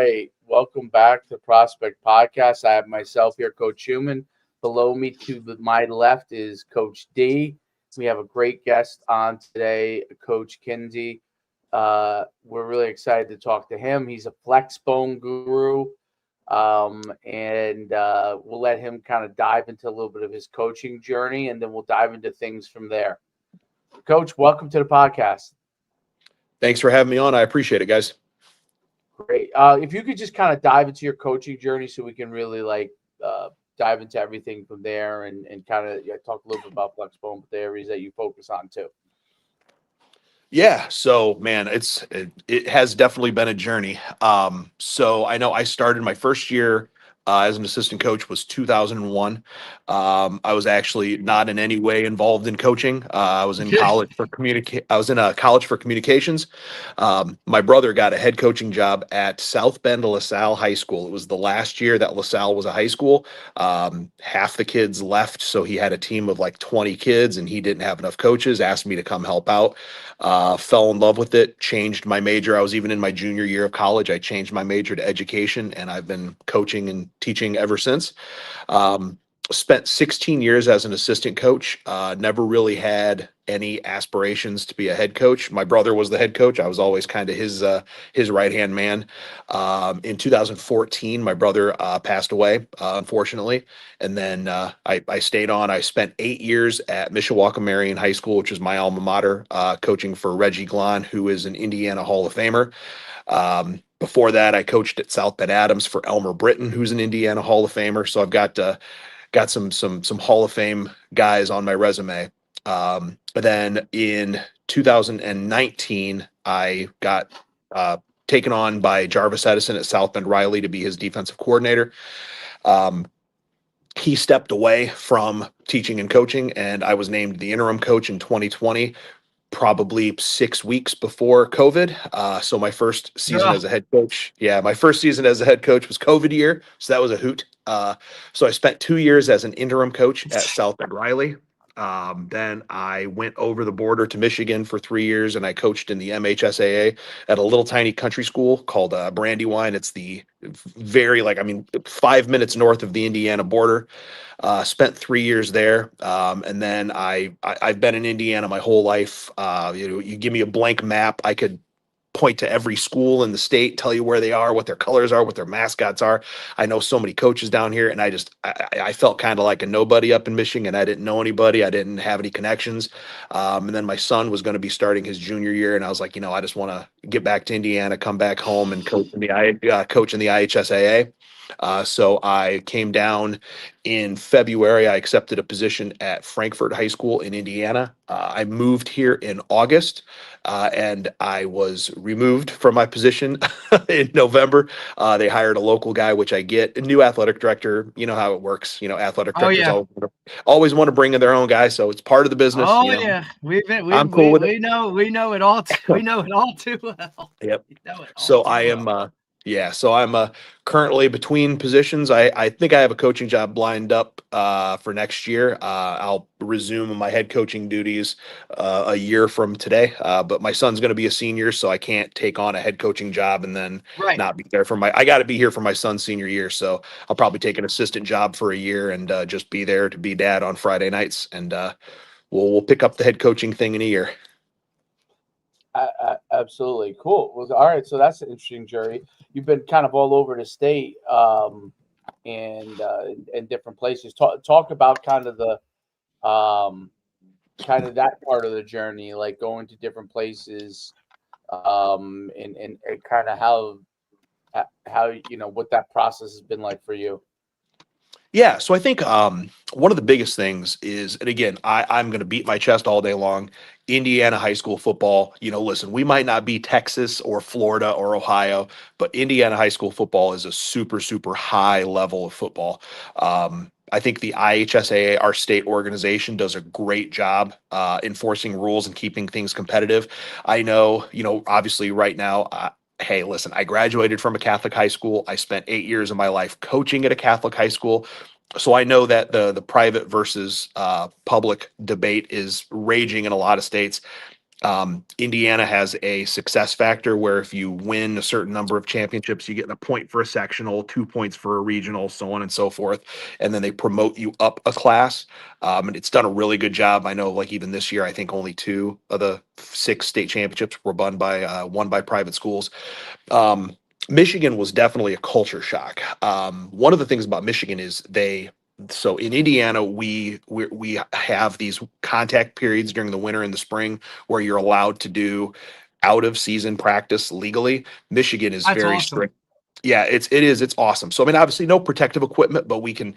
right. Welcome back to Prospect Podcast. I have myself here, Coach Human. Below me to my left is Coach D. We have a great guest on today, Coach Kinzie. We're really excited to talk to him. He's a flexbone guru, and we'll let him kind of dive into a little bit of his coaching journey, and then we'll dive into things from there. Coach, welcome to the podcast. Thanks for having me on. I appreciate it, guys. Great. If you could just kind of dive into your coaching journey so we can really dive into everything from there and kind of talk a little bit about flexbone, but the areas that you focus on too. Yeah. So, man, it has definitely been a journey. So I know I started my first year as an assistant coach was 2001. I was actually not in any way involved in coaching. I was in college for college for communications. My brother got a head coaching job at South Bend LaSalle High School. It was the last year that LaSalle was a high school. Half the kids left, so he had a team of like 20 kids, and he didn't have enough coaches. Asked me to come help out. Fell in love with it. Changed my major. I was even in my junior year of college. I changed my major to education, and I've been coaching and teaching ever since. Spent 16 years as an assistant coach. Never really had any aspirations to be a head coach. My brother was the head coach. I was always kind of his right-hand man. In 2014, my brother passed away, unfortunately. And then I stayed on. I spent 8 years at Mishawaka Marion High School, which is my alma mater, coaching for Reggie Glahn, who is an Indiana Hall of Famer. Before that, I coached at South Bend Adams for Elmer Britton, who's an Indiana Hall of Famer. So I've got some Hall of Fame guys on my resume. But then in 2019, I got taken on by Jarvis Edison at South Bend Riley to be his defensive coordinator. He stepped away from teaching and coaching, and I was named the interim coach in 2020. Probably 6 weeks before COVID. So my first season as a head coach. Yeah, my first season as a head coach was COVID year. So that was a hoot. So I spent 2 years as an interim coach at South Bend Riley. Then I went over the border to Michigan for 3 years, and I coached in the MHSAA at a little tiny country school called Brandywine. It's the 5 minutes north of the Indiana border. Spent 3 years there, and then I've been in Indiana my whole life. You give me a blank map, I could point to every school in the state, tell you where they are, what their colors are, what their mascots are. I know so many coaches down here, and I felt kind of like a nobody up in Michigan. I didn't know anybody. I didn't have any connections. And then my son was going to be starting his junior year, and I was like, I just want to get back to Indiana, come back home, and coach in the IHSAA. So I came down in February. I accepted a position at Frankfort High School in Indiana. I moved here in August, and I was removed from my position in November. They hired a local guy, which I get. A new athletic director. You know how it works. Athletic directors always want to bring in their own guy, so it's part of the business. Yeah, I'm cool with it. We know it all. We know it all too well. Yep. So I am. So I'm currently between positions. I think I have a coaching job lined up for next year. I'll resume my head coaching duties a year from today. But my son's going to be a senior, so I can't take on a head coaching job and then not be there I got to be here for my son's senior year. So I'll probably take an assistant job for a year and just be there to be dad on Friday nights. And we'll pick up the head coaching thing in a year. Absolutely. Cool. Well, all right. So that's an interesting journey. You've been kind of all over the state and in different places. Talk about kind of the that part of the journey, like going to different places and kind of how what that process has been like for you. Yeah, so I think one of the biggest things is, and again, I'm going to beat my chest all day long, Indiana high school football. Listen, we might not be Texas or Florida or Ohio, but Indiana high school football is a super, super high level of football. I think the IHSAA, our state organization, does a great job enforcing rules and keeping things competitive. I know, obviously right now, hey, listen, I graduated from a Catholic high school. I spent 8 years of my life coaching at a Catholic high school. So I know that the private versus public debate is raging in a lot of states. Indiana has a success factor where if you win a certain number of championships, you get a point for a sectional, 2 points for a regional, so on and so forth. And then they promote you up a class. And it's done a really good job. I know, like even this year, I think only 2 of the 6 state championships were won by private schools. Michigan was definitely a culture shock. One of the things about Michigan is so in Indiana, we have these contact periods during the winter and the spring where you're allowed to do out of season practice legally. Michigan is That's very awesome. strict. Yeah, it's awesome. So I mean, obviously no protective equipment, but we can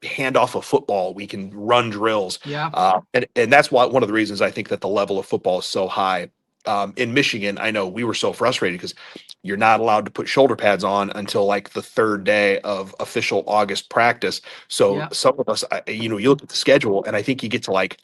hand off a football, we can run drills. Yeah. And that's why one of the reasons I think that the level of football is so high. In Michigan, I know we were so frustrated because you're not allowed to put shoulder pads on until like the 3rd day of official August practice. So some of us, you look at the schedule and I think you get to like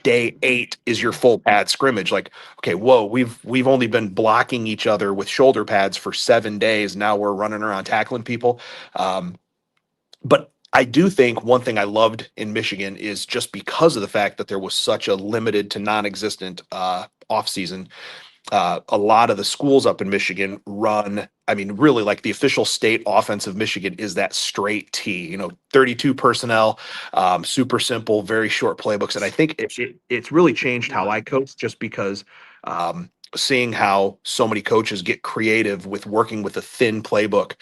day 8 is your full pad scrimmage. Like, okay, whoa, we've only been blocking each other with shoulder pads for 7 days. Now we're running around tackling people. But I do think one thing I loved in Michigan is just because of the fact that there was such a limited to non-existent off season. A lot of the schools up in Michigan run, I mean, really like the official state offense of Michigan is that straight T, 32 personnel, super simple, very short playbooks. And I think it's really changed how I coach just because seeing how so many coaches get creative with working with a thin playbook.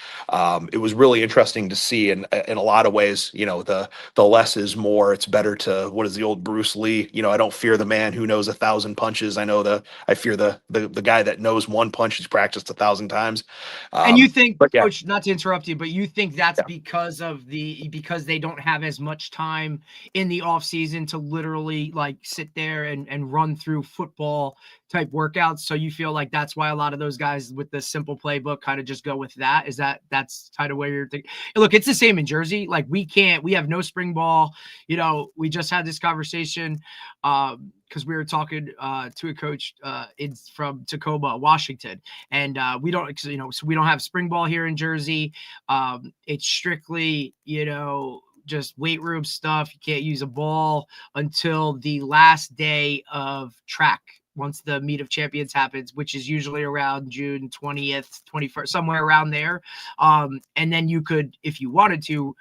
It was really interesting to see. And in a lot of ways, the less is more. It's better to, what is the old Bruce Lee? I don't fear the man who knows 1,000 punches. I fear the guy that knows one punch he's practiced 1,000 times. And you think, yeah. Coach, not to interrupt you, but you think that's Yeah. because they don't have as much time in the off season to literally like sit there and run through football type workouts. So you feel like that's why a lot of those guys with the simple playbook kind of just go with that. That's kind of where you're thinking? Look, it's the same in Jersey. Like we have no spring ball. We just had this conversation because we were talking to a coach from Tacoma, Washington, and we don't, so we don't have spring ball here in Jersey. It's strictly, just weight room stuff. You can't use a ball until the last day of track. Once the meet of champions happens, which is usually around June 20th, 21st, somewhere around there. And then you could, if you wanted to,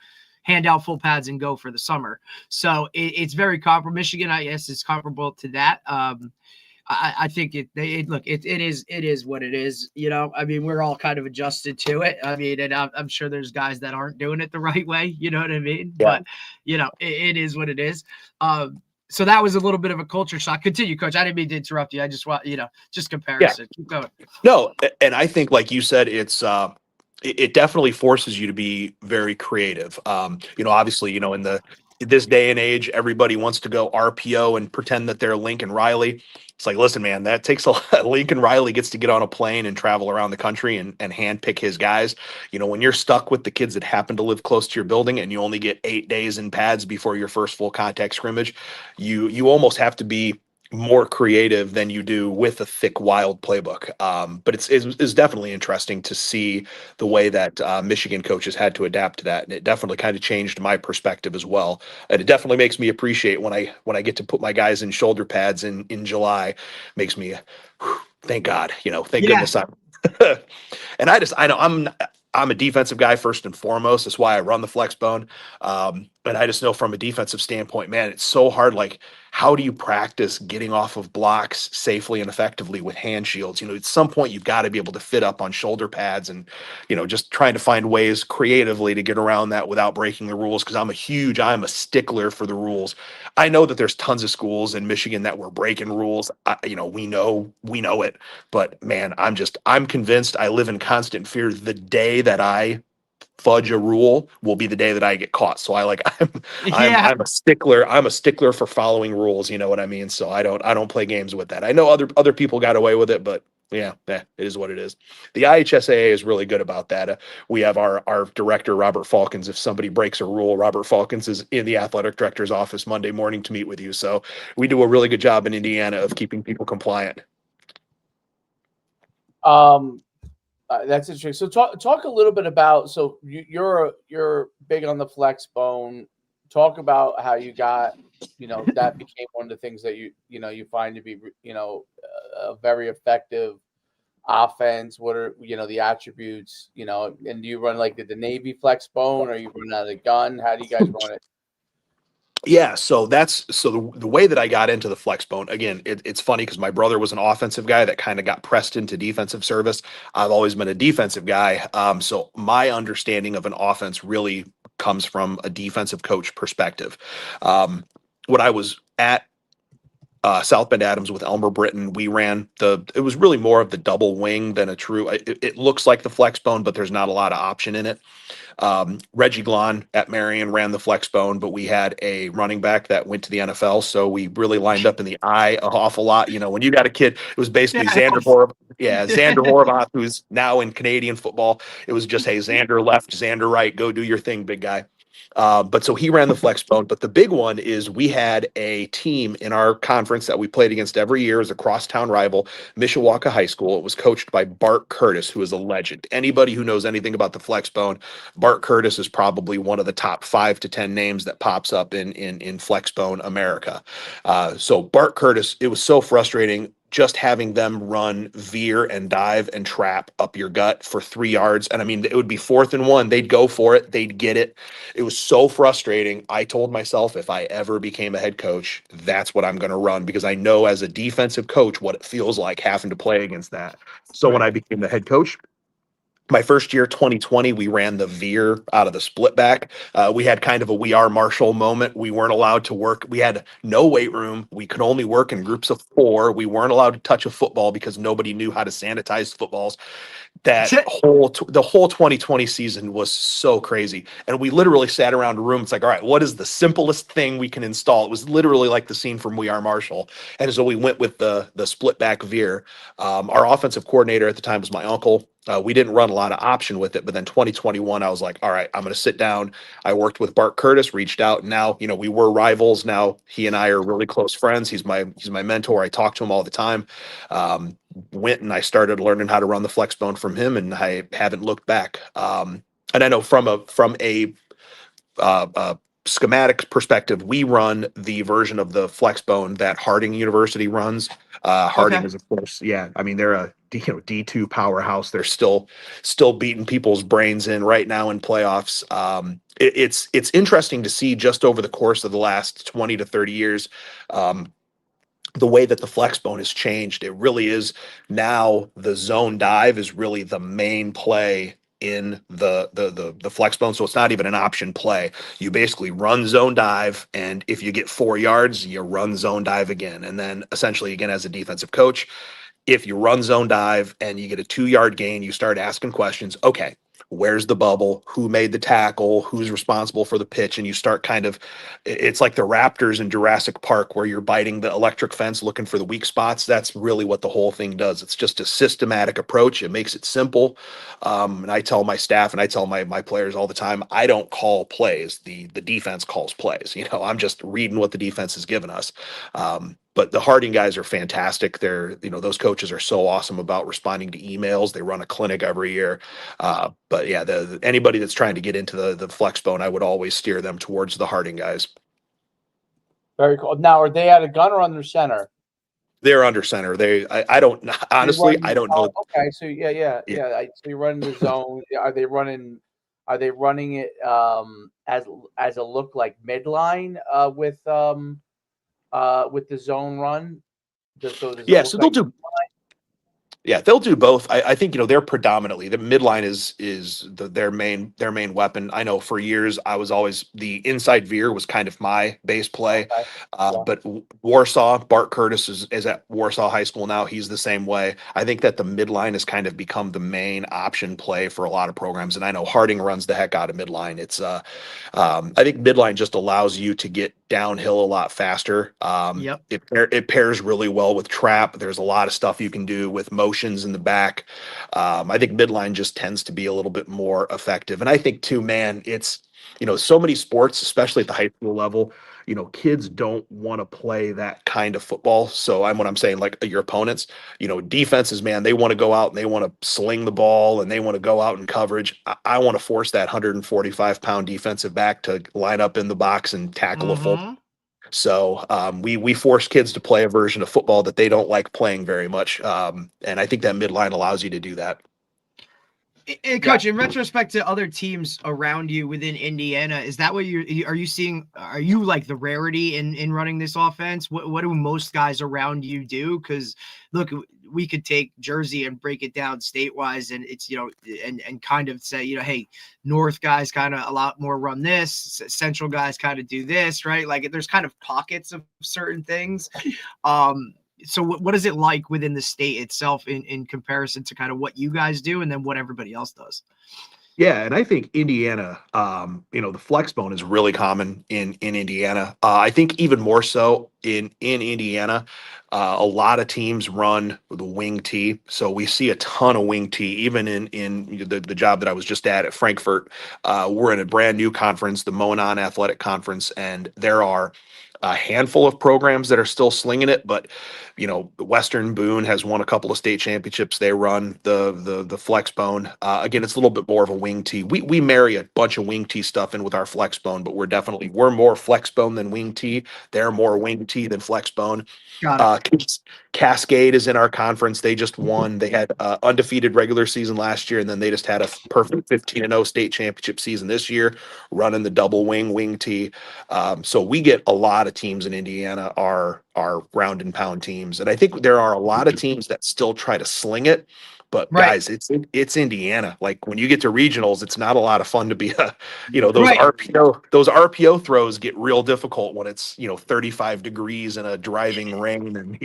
hand out full pads and go for the summer. So it's very comparable. Michigan, I guess, is comparable to that. I think it is what it is. I mean, we're all kind of adjusted to it. I mean, and I'm sure there's guys that aren't doing it the right way. You know what I mean? Yeah. But, it is what it is. So that was a little bit of a culture shock. Continue, Coach. I didn't mean to interrupt you. I just want, just comparison. Yeah. Keep going. No, and I think, like you said, it definitely forces you to be very creative. Obviously, in this day and age, everybody wants to go RPO and pretend that they're Lincoln Riley. It's like, listen, man, that takes a lot. Lincoln Riley gets to get on a plane and travel around the country and handpick his guys. When you're stuck with the kids that happen to live close to your building and you only get 8 days in pads before your first full contact scrimmage, you almost have to be more creative than you do with a thick, wild playbook. But it's definitely interesting to see the way that Michigan coaches had to adapt to that. And it definitely kind of changed my perspective as well. And it definitely makes me appreciate when I get to put my guys in shoulder pads in July, makes me, thank God, thank goodness. And I know I'm a defensive guy first and foremost. That's why I run the flexbone. And I just know from a defensive standpoint, man, it's so hard. Like, how do you practice getting off of blocks safely and effectively with hand shields? At some point you've got to be able to fit up on shoulder pads and, just trying to find ways creatively to get around that without breaking the rules. Cause I'm a stickler for the rules. I know that there's tons of schools in Michigan that were breaking rules. We know it, but man, I'm convinced I live in constant fear. The day that I fudge a rule will be the day that I get caught. So I'm a stickler. I'm a stickler for following rules. You know what I mean? So I don't play games with that. I know other people got away with it, but yeah, it is what it is. The IHSAA is really good about that. We have our director, Robert Falcons. If somebody breaks a rule, Robert Falcons is in the athletic director's office Monday morning to meet with you. So we do a really good job in Indiana of keeping people compliant. That's interesting. So talk a little bit about, so you're big on the flex bone. talk about how you got, that became one of the things that you find to be, a very effective offense. What are, the attributes, and do you run like the Navy flex bone, or you run out of the gun? How do you guys run it? Yeah, so the way that I got into the flex bone, again, it's funny because my brother was an offensive guy that kind of got pressed into defensive service. I've always been a defensive guy. So my understanding of an offense really comes from a defensive coach perspective. When I was at South Bend Adams with Elmer Britton, it was really more of the double wing than a true, it looks like the flex bone, but there's not a lot of option in it. Reggie Glon at Marion ran the flex bone, but we had a running back that went to the NFL, so we really lined up in the eye an awful lot. When you got a kid, it was basically Xander Horvath. Yeah, Xander Horvath, who's now in Canadian football. It was just, hey, Xander left, Xander right, go do your thing, big guy. But so he ran the flex bone. But the big one is we had a team in our conference that we played against every year as a crosstown rival, Mishawaka High School. It was coached by Bart Curtis, who is a legend. Anybody who knows anything about the flex bone, Bart Curtis is probably one of the top 5 to 10 names that pops up in flex bone America. So Bart Curtis, it was so frustrating just having them run veer and dive and trap up your gut for 3 yards. And I mean, it would be 4th and 1. They'd go for it. They'd get it. It was so frustrating. I told myself if I ever became a head coach, that's what I'm going to run, because I know as a defensive coach what it feels like having to play against that. So when I became the head coach, my first year, 2020, we ran the veer out of the split back. We had kind of a We Are Marshall moment. We weren't allowed to work. We had no weight room. We could only work in groups of 4. We weren't allowed to touch a football because nobody knew how to sanitize footballs. The whole 2020 season was so crazy. And we literally sat around a room. It's like, all right, what is the simplest thing we can install? It was literally like the scene from We Are Marshall. And so we went with the split back veer. Our offensive coordinator at the time was my uncle. We didn't run a lot of option with it, but then 2021, I was like, all right, I'm going to sit down. I worked with Bart Curtis, reached out. And now, we were rivals. Now he and I are really close friends. He's my mentor. I talk to him all the time. Went and I started learning how to run the flex bone from him, and I haven't looked back. And I know from a schematic perspective, we run the version of the flex bone that Harding University runs. Harding is, of course, I mean, they're a D2 powerhouse. They're still beating people's brains in right now in playoffs. It's interesting to see just over the course of the last 20 to 30 years, the way that the flex bone has changed. It really is now the zone dive is really the main play in the flex bone. So it's not even an option play. You basically run zone dive, and if you get 4 yards, you run zone dive again. And then essentially, again, as a defensive coach, if you run zone dive and you get a 2-yard gain, you start asking questions. Okay, where's the bubble? Who made the tackle? Who's responsible for the pitch? And you start it's like the Raptors in Jurassic Park where you're biting the electric fence looking for the weak spots. That's really what the whole thing does. It's just a systematic approach. It makes it simple. And I tell my staff and I tell my players all the time, I don't call plays. The defense calls plays. I'm just reading what the defense has given us. But the Harding guys are fantastic. Those coaches are so awesome about responding to emails. They run a clinic every year. But yeah, anybody that's trying to get into the flex bone, I would always steer them towards the Harding guys. Very cool. Now, are they at a gun or under center? They're under center. I don't honestly, I don't know. Okay, so yeah. So you're running the zone. Are they running it as a look like midline with the zone run? So they'll do. Yeah, they'll do both. I think they're predominantly the midline is their main weapon. I know for years I was always the inside veer was kind of my base play, but Warsaw, Bart Curtis is at Warsaw High School now. He's the same way. I think that the midline has kind of become the main option play for a lot of programs, and I know Harding runs the heck out of midline. It's I think midline just allows you to get downhill a lot faster. It pairs really well with trap. There's a lot of stuff you can do with motions in the back. I think midline just tends to be a little bit more effective. And I think too, man, it's, so many sports, especially at the high school level, kids don't want to play that kind of football. So what I'm saying, like your opponents, defenses, man, they want to go out and they want to sling the ball and they want to go out in coverage. I want to force that 145-pound defensive back to line up in the box and tackle a full. So we force kids to play a version of football that they don't like playing very much. And I think that midline allows you to do that. And Coach, in retrospect to other teams around you within Indiana, is that what are you seeing? Are you like the rarity in running this offense? What do most guys around you do? Because look, we could take Jersey and break it down state-wise, and it's and kind of say, hey, North guys kind of a lot more run this, Central guys kind of do this, right? Like there's kind of pockets of certain things. So what is it like within the state itself in comparison to kind of what you guys do and then what everybody else does? Yeah, and I think Indiana, the flexbone is really common in Indiana. I think even more so in Indiana, a lot of teams run the wing tee. So we see a ton of wing tee, even in the job that I was just at Frankfurt. We're in a brand new conference, the Monon Athletic Conference, and there are a handful of programs that are still slinging it, but Western Boone has won a couple of state championships. They run the flexbone. Again, it's a little bit more of a wing tee. We marry a bunch of wing tee stuff in with our flexbone, but we're more flexbone than wing tee. They're more wing tee than flexbone. Cascade is in our conference. They just won. They had undefeated regular season last year, and then they just had a perfect 15-0 state championship season this year, running the double wing tee. So we get a lot of teams in Indiana are round and pound teams, and I think there are a lot of teams that still try to sling it. But guys, it's Indiana. Like when you get to regionals, it's not a lot of fun to be those RPO throws get real difficult when it's 35 degrees in a driving rain, and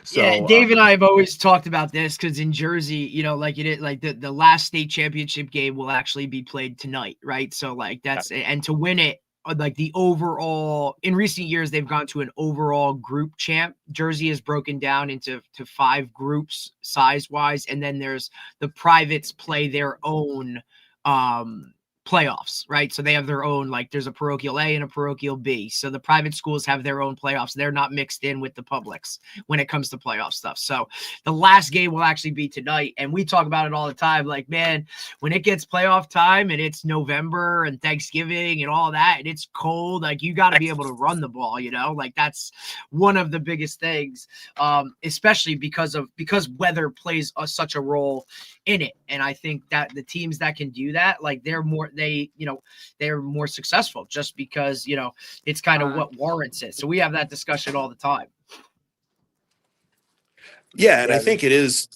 So Dave and I have always talked about this because in Jersey, like the last state championship game will actually be played tonight, right? So like and to win it, like the overall in recent years, they've gone to an overall group champ. Jersey is broken down into 5 groups size wise. And then there's the privates play their own playoffs, right? So they have their own, like there's a parochial A and a parochial B. So the private schools have their own playoffs. They're not mixed in with the publics when it comes to playoff stuff. So the last game will actually be tonight. And we talk about it all the time. Like, man, when it gets playoff time and it's November and Thanksgiving and all that, and it's cold, like you got to be able to run the ball, like that's one of the biggest things, especially because weather plays such a role in it. And I think that the teams that can do that, like they're more successful just because, it's kind of what warrants it. So we have that discussion all the time. Yeah. And I think it is,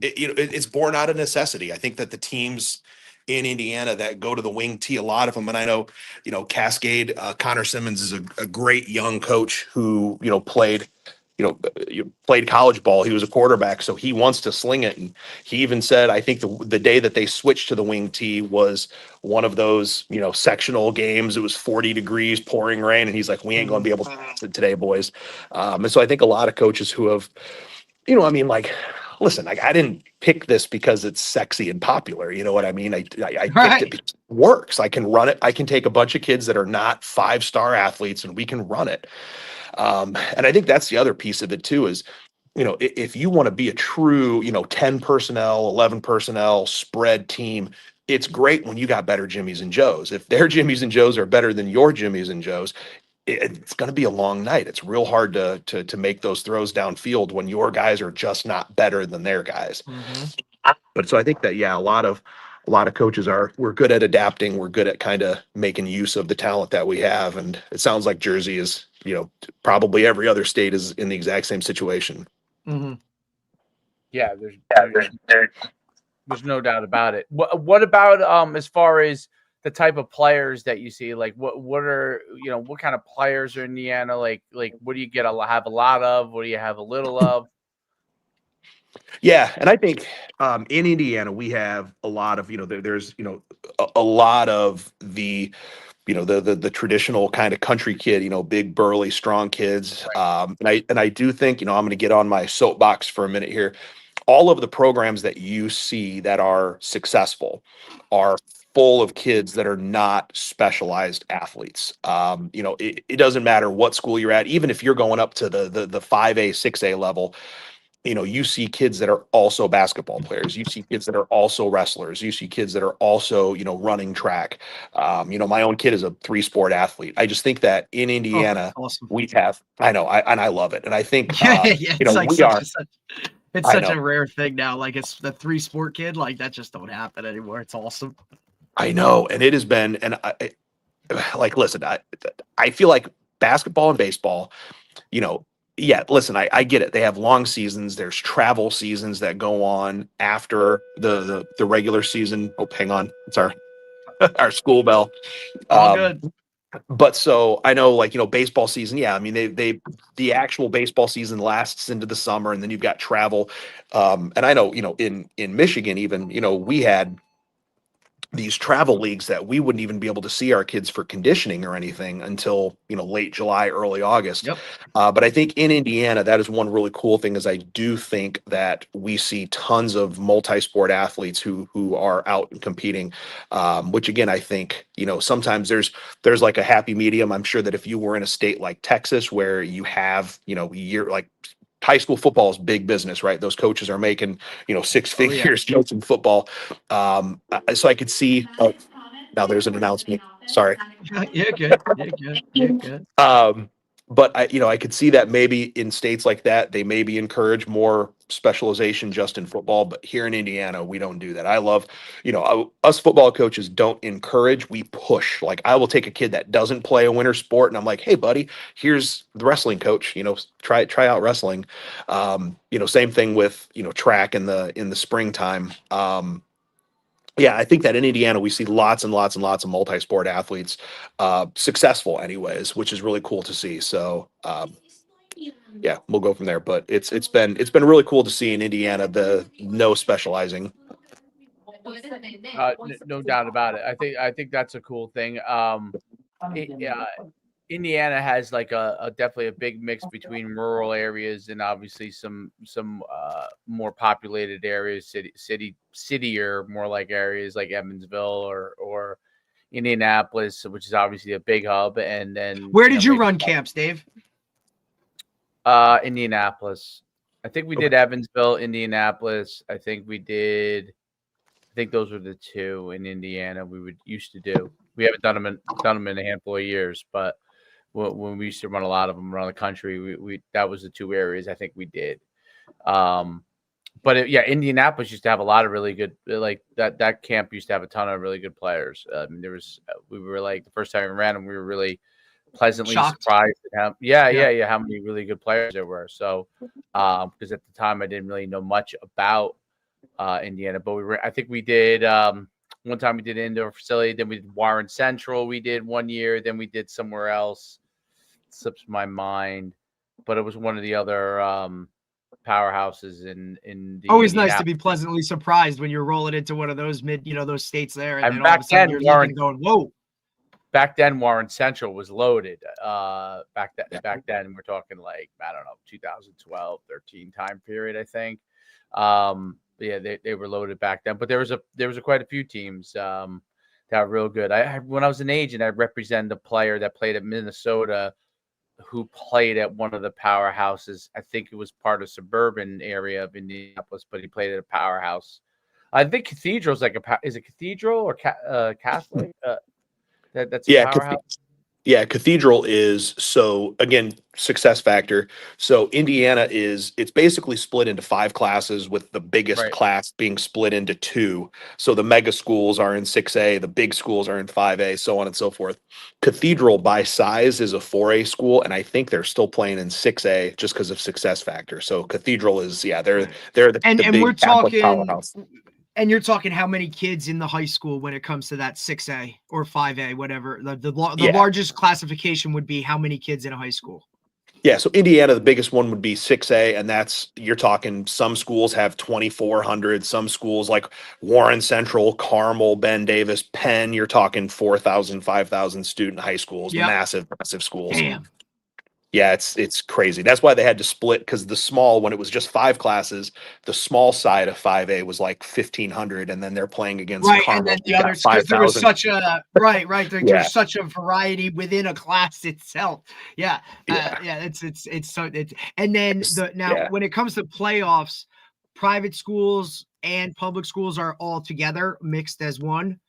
it's born out of necessity. I think that the teams in Indiana that go to the wing tee, a lot of them, and I know, Cascade, Connor Simmons is a great young coach who, played college ball. He was a quarterback, so he wants to sling it. And he even said, I think the day that they switched to the wing tee was one of those, sectional games. It was 40 degrees, pouring rain. And he's like, we ain't going to be able to pass it today, boys. And so I think a lot of coaches who have, listen, I didn't pick this because it's sexy and popular. You know what I mean? I picked it because it works. I can run it. I can take a bunch of kids that are not 5-star athletes and we can run it. And I think that's the other piece of it too, is, if you want to be a true, 10 personnel, 11 personnel spread team, it's great when you got better Jimmies and Joes. If their Jimmies and Joes are better than your Jimmies and Joes, it's going to be a long night. It's real hard to make those throws downfield when your guys are just not better than their guys. But so I think that, a lot of coaches we're good at adapting. We're good at kind of making use of the talent that we have. And it sounds like Jersey is, probably every other state is in the exact same situation. Yeah, there's no doubt about it. What about as far as the type of players that you see? Like what are what kind of players are in Indiana? Like what do you have a lot of? What do you have a little of? Yeah, and I think in Indiana we have a lot of there's a lot of the the traditional kind of country kid, big burly strong kids. And I do think I'm going to get on my soapbox for a minute here. All of the programs that you see that are successful are full of kids that are not specialized athletes. It doesn't matter what school you're at, even if you're going up to the 5A, 6A level. You see kids that are also basketball players. You see kids that are also wrestlers. You see kids that are also, running track. My own kid is a 3-sport athlete. I just think that in Indiana, awesome. we have, and I love it. And I think, it's like we are. It's such a rare thing now. Like it's the 3-sport kid. Like that just don't happen anymore. It's awesome. I know. And it has been, and listen, I feel like basketball and baseball, yeah, listen, I get it. They have long seasons. There's travel seasons that go on after the regular season. Oh, hang on. It's our school bell. All good. But so I know, baseball season. Yeah, I mean, the actual baseball season lasts into the summer, and then you've got travel. And I know, in Michigan, even, we had these travel leagues that we wouldn't even be able to see our kids for conditioning or anything until, late July, early August. Yep. But I think in Indiana, that is one really cool thing is I do think that we see tons of multi-sport athletes who are out and competing, which again, I think, sometimes there's like a happy medium. I'm sure that if you were in a state like Texas where you have, high school football is big business, right? Those coaches are making, 6 figures just in football. So I could see. Oh, now there's an announcement. Sorry. You're good. You're good. But I could see that maybe in states like that, they maybe encourage more specialization just in football. But here in Indiana, we don't do that. I love, us football coaches don't encourage, we push. Like I will take a kid that doesn't play a winter sport and I'm like, hey buddy, here's the wrestling coach, try out wrestling. Same thing with, track in the springtime. Yeah, I think that in Indiana, we see lots and lots and lots of multi-sport athletes, successful anyways, which is really cool to see. So, yeah, we'll go from there. But it's been really cool to see in Indiana the no specializing. No doubt about it. I think that's a cool thing. Indiana has like a definitely a big mix between rural areas and obviously some more populated areas, cityier, more like areas like Evansville or Indianapolis, which is obviously a big hub. And then where did you run camps, Dave? Indianapolis. I think we did Evansville, Indianapolis. I think those were the two in Indiana we used to do. We haven't done them in a handful of years, but when we used to run a lot of them around the country, we that was the two areas I think we did. But Indianapolis used to have a lot of really good, like that camp used to have a ton of really good players. We were like the first time we ran them, we were really pleasantly surprised at how many really good players there were. So because at the time I didn't really know much about Indiana, but I think we did one time we did an indoor facility, then we did Warren Central, we did 1 year, then we did somewhere else. It slips my mind, but it was one of the other powerhouses in the always nice to be pleasantly surprised when you're rolling into one of those those states there, and then all of a sudden you're going, whoa. Back then, Warren Central was loaded. Back then, we're talking like, I don't know, 2012, 13 time period, I think. They were loaded back then, but there was quite a few teams that were real good. When I was an agent, I represented a player that played at Minnesota who played at one of the powerhouses. I think it was part of suburban area of Indianapolis, but he played at a powerhouse. I think Cathedral's like is it Cathedral or Catholic? That's a powerhouse. Yeah, Cathedral is, so again, success factor. So Indiana it's basically split into 5 classes, with the biggest class being split into 2. So the mega schools are in 6A, the big schools are in 5A, so on and so forth. Cathedral by size is a 4A school, and I think they're still playing in 6A just because of success factor. So Cathedral is, they're the big we're Catholic talking powerhouse. And you're talking how many kids in the high school when it comes to that 6A or 5A, whatever. The largest classification would be how many kids in a high school? Yeah, so Indiana, the biggest one would be 6A, and you're talking, some schools have 2,400, some schools like Warren Central, Carmel, Ben Davis, Penn, you're talking 4,000, 5,000 student high schools, massive schools. Damn. Yeah, it's crazy. That's why they had to split, because the small, when it was just 5 classes, the small side of 5A was like 1,500, and then they're playing against Right, and Carmel, then the who's got others, because there was 5,000. such a right, Yeah, there's such a variety within a class itself. Yeah, yeah, yeah, and then now yeah. when it comes to playoffs, private schools and public schools are all together mixed as one.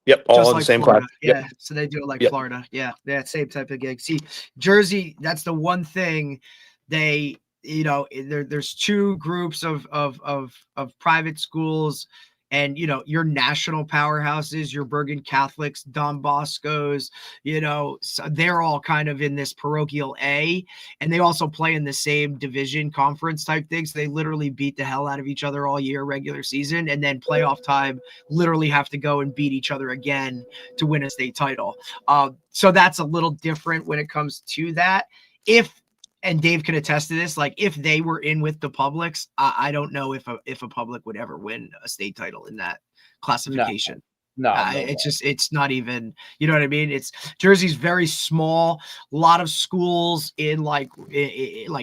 Yep, all Just in the like same class. Florida. Yep, Yeah. So they do it like yep. Florida. Yeah. Yeah. Same type of gig. See, Jersey, that's the one thing they, there's two groups of private schools, and your national powerhouses, your Bergen Catholics, Don Bosco's, so they're all kind of in this parochial A, and they also play in the same division conference type things. So they literally beat the hell out of each other all year regular season, and then playoff time literally have to go and beat each other again to win a state title. So that's a little different when it comes to that. And Dave can attest to this, like if they were in with the publics, I don't know if a public would ever win a state title in that classification. No. It's not even, you know what I mean? Jersey's very small, a lot of schools in like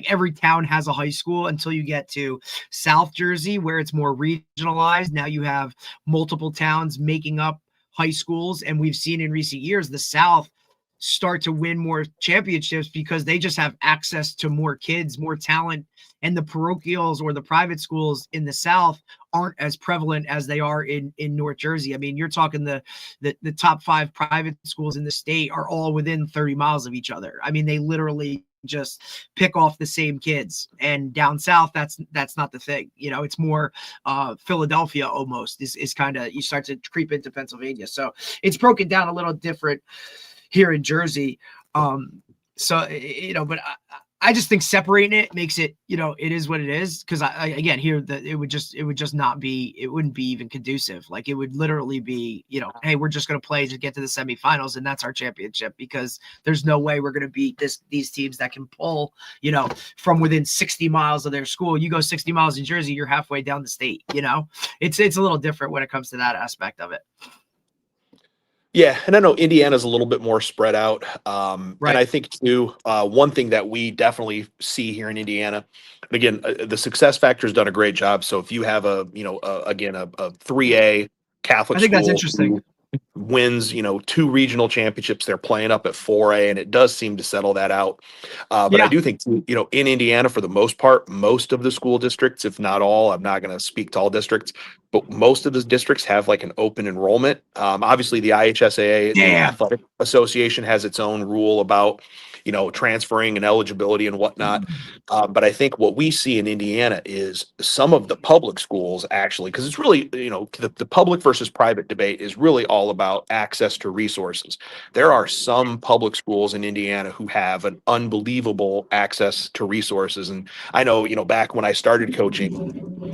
every town has a high school until you get to South Jersey, where it's more regionalized. Now you have multiple towns making up high schools. And we've seen in recent years, the South start to win more championships because they just have access to more kids, more talent. And the parochials or the private schools in the South aren't as prevalent as they are in North Jersey. I mean, you're talking the top 5 private schools in the state are all within 30 miles of each other. I mean, they literally just pick off the same kids. And down south, that's not the thing. It's more Philadelphia almost is kind of, you start to creep into Pennsylvania. So it's broken down a little different here in Jersey. But I just think separating it makes it, it is what it is. Cause I again, here that it would just not be, it wouldn't be even conducive. Like it would literally be, hey, we're just going to play to get to the semifinals and that's our championship, because there's no way we're going to beat these teams that can pull, from within 60 miles of their school. You go 60 miles in Jersey, you're halfway down the state, it's a little different when it comes to that aspect of it. Yeah, and I know Indiana's a little bit more spread out. And Right. I think too, one thing that we definitely see here in Indiana, and again, the success factor has done a great job. So if you have a 3A Catholic I think that's school interesting. who wins, 2 regional championships, they're playing up at 4A, and it does seem to settle that out. But I do think, in Indiana, for the most part, most of the school districts, if not all, I'm not going to speak to all districts, but most of the districts have like an open enrollment. Obviously, the IHSAA, the Athletic Association, has its own rule about, transferring and eligibility and whatnot. But I think what we see in Indiana is some of the public schools actually, because it's really, the public versus private debate is really all about access to resources. There are some public schools in Indiana who have an unbelievable access to resources. And I know, back when I started coaching,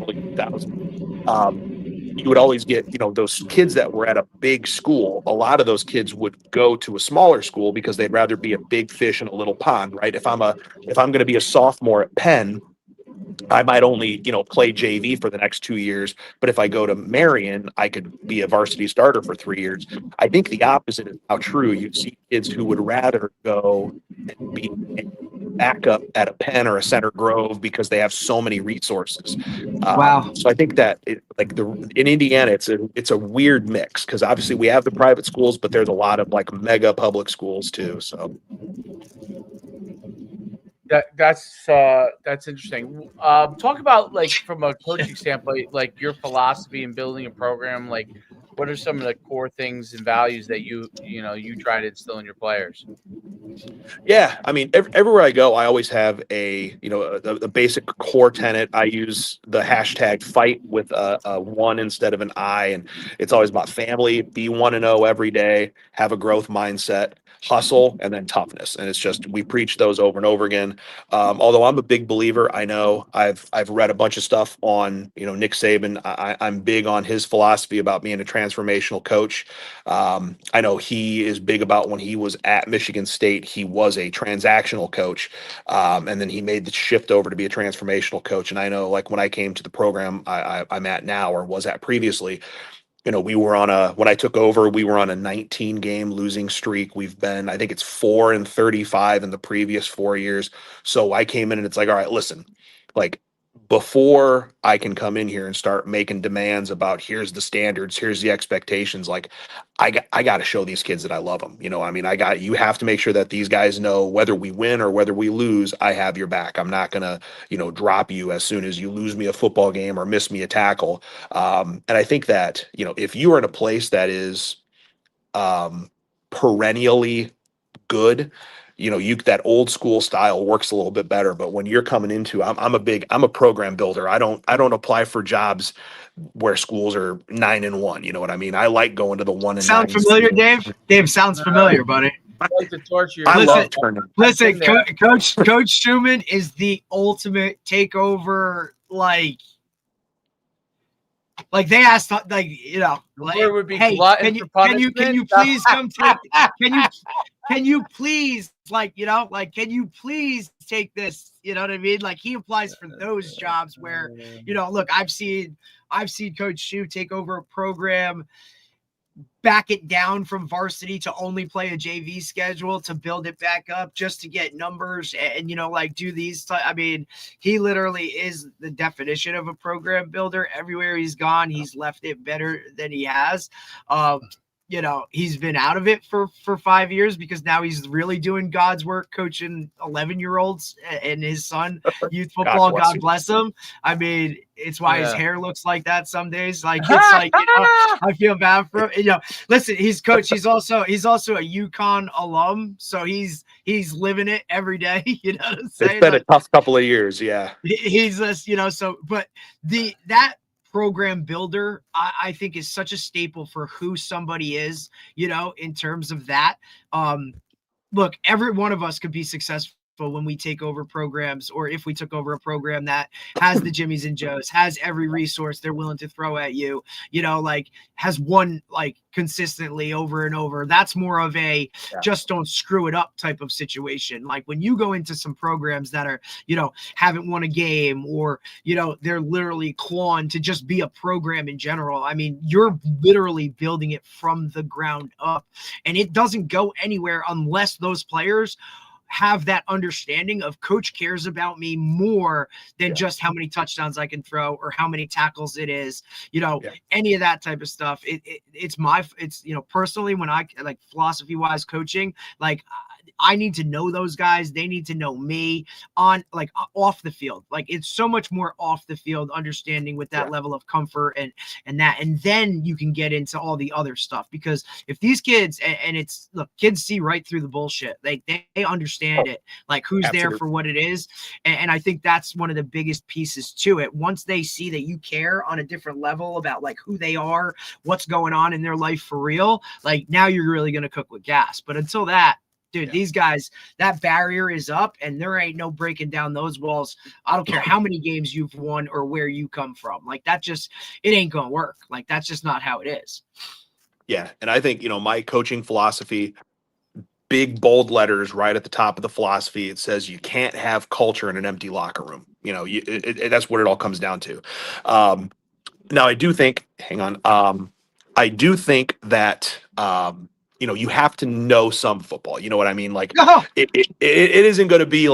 early 2000, you would always get, those kids that were at a big school. A lot of those kids would go to a smaller school because they'd rather be a big fish in a little pond, right? If I'm going to be a sophomore at Penn, I might only, play JV for the next 2 years. But if I go to Marion, I could be a varsity starter for 3 years. I think the opposite is how true. You see kids who would rather go and be backup at a Penn or a Center Grove because they have so many resources. Wow. So I think that in Indiana, it's a weird mix, because obviously we have the private schools, but there's a lot of like mega public schools too. So that's interesting. Talk about, like, from a coaching standpoint, like your philosophy in building a program. Like, what are some of the core things and values that you try to instill in your players? yeah, I mean, everywhere I go, I always have the basic core tenet. I use the hashtag fight with a 1 instead of an I, and it's always about family, be 1-0 every day, have a growth mindset, hustle, and then toughness. And it's just, we preach those over and over again. Although I'm a big believer, I know I've read a bunch of stuff on Nick Saban. I'm big on his philosophy about being a transformational coach. I know he is big about, when he was at Michigan State, he was a transactional coach, and then he made the shift over to be a transformational coach. And I know, like, when I came to the program I'm at now, or was at previously, when I took over, we were on a 19 game losing streak. We've been, I think it's 4-35 in the previous 4 years. So I came in and it's like, all right, listen, like before I can come in here and start making demands about here's the standards, here's the expectations, like I got to show these kids that I love them. I mean, you have to make sure that these guys know whether we win or whether we lose, I have your back. I'm not going to, drop you as soon as you lose me a football game or miss me a tackle. And I think that, if you are in a place that is perennially good, that old school style works a little bit better. But when you're coming into, I'm a program builder. I don't apply for jobs where schools are 9-1. You know what I mean? I like going to the 1-9. Sound familiar, Dave? Dave, sounds familiar, buddy. I like to torture you. I Listen, love turning. Listen, Coach Schumann is the ultimate takeover. Like they asked, like, There would be hey, glutton for can you punishment. please come take? Can you please, can you please take this? You know what I mean? Like, he applies for those jobs where, look, I've seen Coach Shu take over a program, back it down from varsity to only play a JV schedule to build it back up just to get numbers and, do these. I mean, he literally is the definition of a program builder. Everywhere he's gone, he's left it better than he has. He's been out of it for 5 years because now he's really doing God's work, coaching 11-year-olds and his son youth football. God bless him. I mean, it's why his hair looks like that some days. Like, it's like, I feel bad for him. Listen, he's coach. He's also a UConn alum. So he's living it every day. You know what I'm saying? It's been a tough couple of years. Yeah. He's just, but that program builder, I think, is such a staple for who somebody is, in terms of that. Look, every one of us could be successful when we take over programs, or if we took over a program that has the Jimmies and Joes, has every resource they're willing to throw at you, has won consistently over and over. That's more of a just don't screw it up type of situation. Like, when you go into some programs that are, haven't won a game, or, they're literally clawing to just be a program in general. I mean, you're literally building it from the ground up, and it doesn't go anywhere unless those players have that understanding of coach cares about me more than just how many touchdowns I can throw or how many tackles it is, any of that type of stuff. It's personally, when I philosophy wise coaching, I need to know those guys. They need to know me on off the field. It's so much more off the field understanding with that level of comfort and then you can get into all the other stuff, because if these kids kids see right through the bullshit. They understand it, who's there for what it is. And I think that's one of the biggest pieces to it. Once they see that you care on a different level about who they are, what's going on in their life for real, now you're really going to cook with gas. But until that, dude, these guys, that barrier is up and there ain't no breaking down those walls. I don't care how many games you've won or where you come from. It ain't going to work. That's just not how it is. Yeah. And I think, my coaching philosophy, big bold letters right at the top of the philosophy, it says you can't have culture in an empty locker room. That's what it all comes down to. Now I do think, I do think that, you have to know some football. You know what I mean? It isn't going to be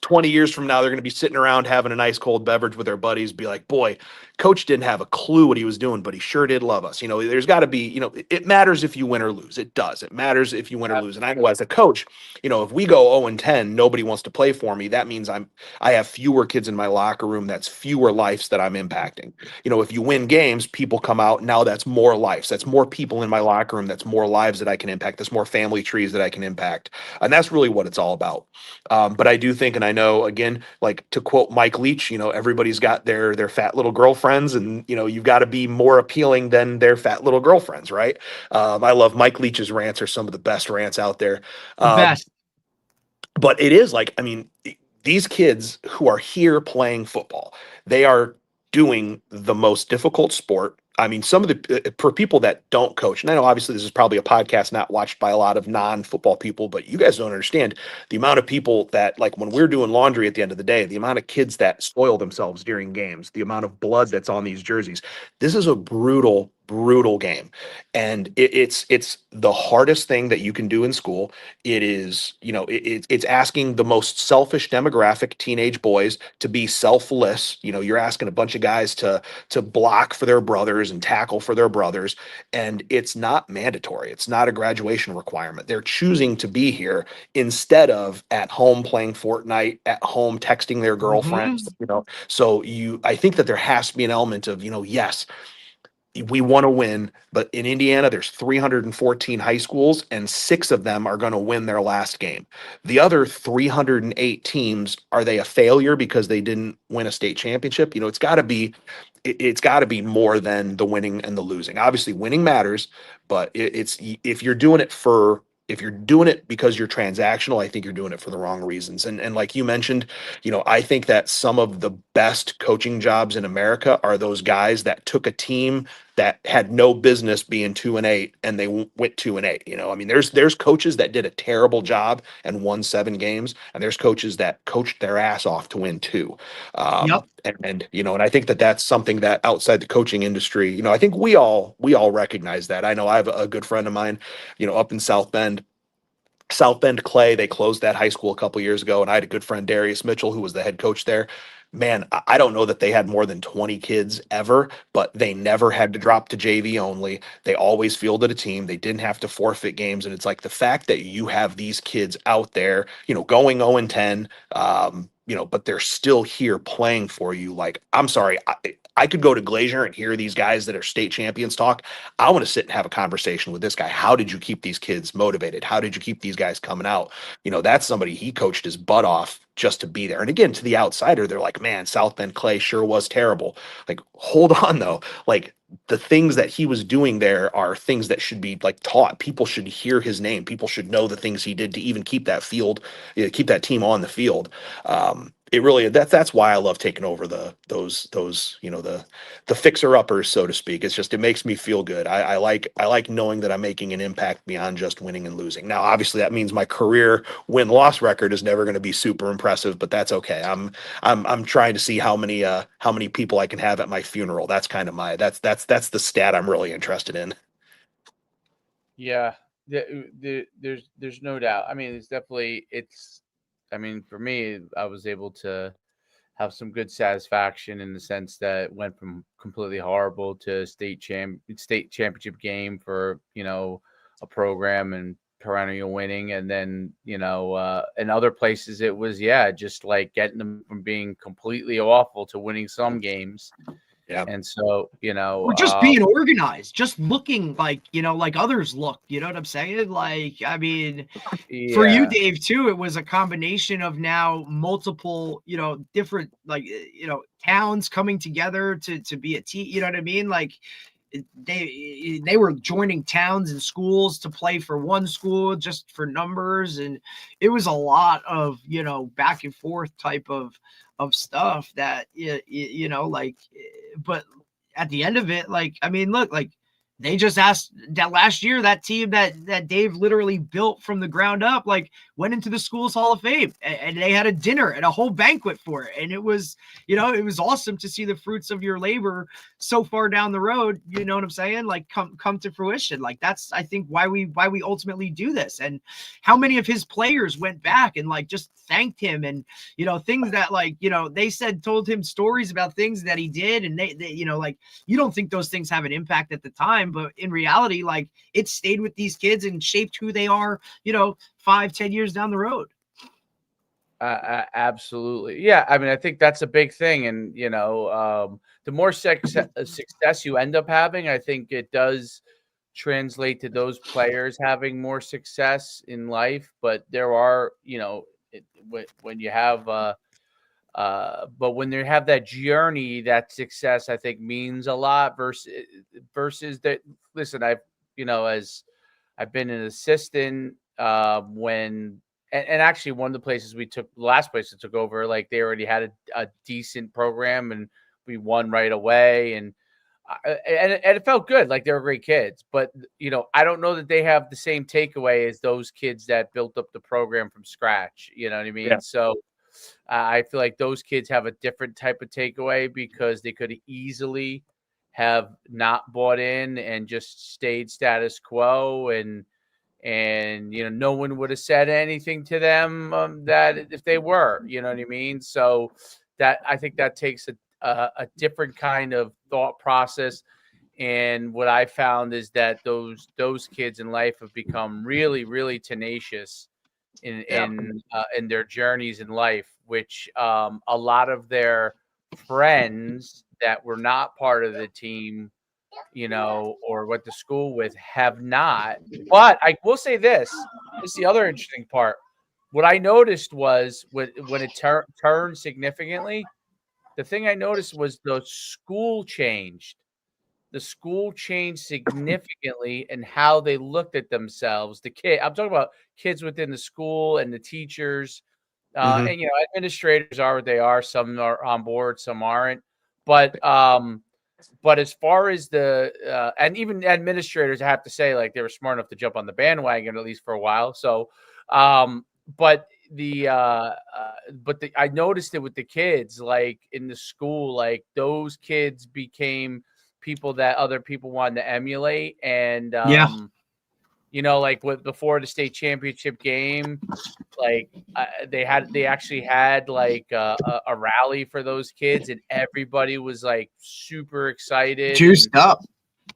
20 years from now, they're going to be sitting around having a nice cold beverage with their buddies, be like, boy, coach didn't have a clue what he was doing, but he sure did love us. There's got to be, it matters if you win or lose. It does. It matters if you win or lose. And I know as a coach, if we go 0-10, nobody wants to play for me. That means I have fewer kids in my locker room. That's fewer lives that I'm impacting. If you win games, people come out. Now that's more lives. That's more people in my locker room. That's more lives that I can impact. That's more family trees that I can impact. And that's really what it's all about. But I do think, and I know, again, to quote Mike Leach, everybody's got their fat little girlfriends, and you've got to be more appealing than their fat little girlfriends, right? I love Mike Leach's rants, are some of the best rants out there. Best. But it is these kids who are here playing football, they are doing the most difficult sport. I mean, for people that don't coach, and I know obviously this is probably a podcast not watched by a lot of non-football people, but you guys don't understand the amount of people that, when we're doing laundry at the end of the day, the amount of kids that spoil themselves during games, the amount of blood that's on these jerseys. This is a brutal brutal game. And it's the hardest thing that you can do in school. It is, it's asking the most selfish demographic, teenage boys, to be selfless. You're asking a bunch of guys to block for their brothers and tackle for their brothers. And it's not mandatory. It's not a graduation requirement. They're choosing to be here instead of at home playing Fortnite, at home texting their girlfriends, So I think that there has to be an element of, yes, we want to win, but in Indiana, there's 314 high schools, and 6 of them are going to win their last game. The other 308 teams, are they a failure because they didn't win a state championship? It's got to be more than the winning and the losing. Obviously, winning matters, but it's if you're doing it because you're transactional, I think you're doing it for the wrong reasons. And like you mentioned, I think that some of the best coaching jobs in America are those guys that took a team that had no business being 2-8 and they went 2-8. I mean, there's coaches that did a terrible job and won 7 games, and there's coaches that coached their ass off to win 2. Yep. And I think that that's something that outside the coaching industry, I think we all recognize that. I know I have a good friend of mine, up in South Bend Clay. They closed that high school a couple years ago, and I had a good friend, Darius Mitchell, who was the head coach there. Man, I don't know that they had more than 20 kids ever, but they never had to drop to JV only. They always fielded a team. They didn't have to forfeit games. And it's like the fact that you have these kids out there, going 0-10, but they're still here playing for you. Like, I'm sorry, I could go to Glacier and hear these guys that are state champions talk. I want to sit and have a conversation with this guy. How did you keep these kids motivated? How did you keep these guys coming out? That's somebody, he coached his butt off just to be there. And again, to the outsider, they're like, man, South Bend Clay sure was terrible. Like, hold on though. Like, the things that he was doing there are things that should be like taught. People should hear his name. People should know the things he did to even keep that keep that team on the field. It really, that's why I love taking over those the fixer uppers, so to speak. It makes me feel good. I like knowing that I'm making an impact beyond just winning and losing. Now, obviously, that means my career win-loss record is never going to be super impressive, but that's okay. I'm trying to see how many people I can have at my funeral. That's kind of that's the stat I'm really interested in. Yeah, there's no doubt. I mean, I mean, for me, I was able to have some good satisfaction in the sense that it went from completely horrible to state championship game for, a program and perennial winning. And then, in other places it was, just like getting them from being completely awful to winning some games. Yeah. And so, Or just being organized, just looking like others look, you know what I'm saying? Like, I mean, for you, Dave, too, it was a combination of now multiple, different, like, towns coming together to be a team, you know what I mean? Like, they were joining towns and schools to play for one school just for numbers, and it was a lot of back and forth type of stuff that like, but at the end of it, like, I mean, look, like, they just asked that last year, that team that Dave literally built from the ground up, like, went into the school's Hall of Fame, and they had a dinner and a whole banquet for it. And it was, it was awesome to see the fruits of your labor so far down the road, you know what I'm saying? Like, come to fruition. Like, that's, I think, why we ultimately do this. And how many of his players went back and like just thanked him, and things that, like, they told him stories about things that he did, and they like, you don't think those things have an impact at the time, but in reality, like, it stayed with these kids and shaped who they are, 5-10 years down the road. Absolutely. Yeah. I mean, I think that's a big thing. And, the more success you end up having, I think it does translate to those players having more success in life. But there are, when you have, but when they have that journey, that success, I think, means a lot versus that. Listen, as I've been an assistant, and actually one of the last place we took over, like, they already had a decent program and we won right away. And it felt good. Like, they were great kids, but, I don't know that they have the same takeaway as those kids that built up the program from scratch. You know what I mean? Yeah. So I feel like those kids have a different type of takeaway because they could easily have not bought in and just stayed status quo, and no one would have said anything to them that if they were, you know what I mean? So that, I think that takes a different kind of thought process. And what I found is that those kids in life have become really, really tenacious in their journeys in life, which a lot of their friends that were not part of the team, or went to school with, have not. But I will say this is the other interesting part. What I noticed was when it turned significantly, the thing I noticed was the school changed. The school changed significantly in how they looked at themselves. I'm talking about kids within the school and the teachers, Mhm. and administrators are what they are. Some are on board, some aren't. But as far as and even administrators, I have to say, like, they were smart enough to jump on the bandwagon at least for a while. So, but I noticed it with the kids, like in the school, like those kids became people that other people wanted to emulate. And like before the state championship game, like they actually had like a rally for those kids, and everybody was like super excited, Juiced up.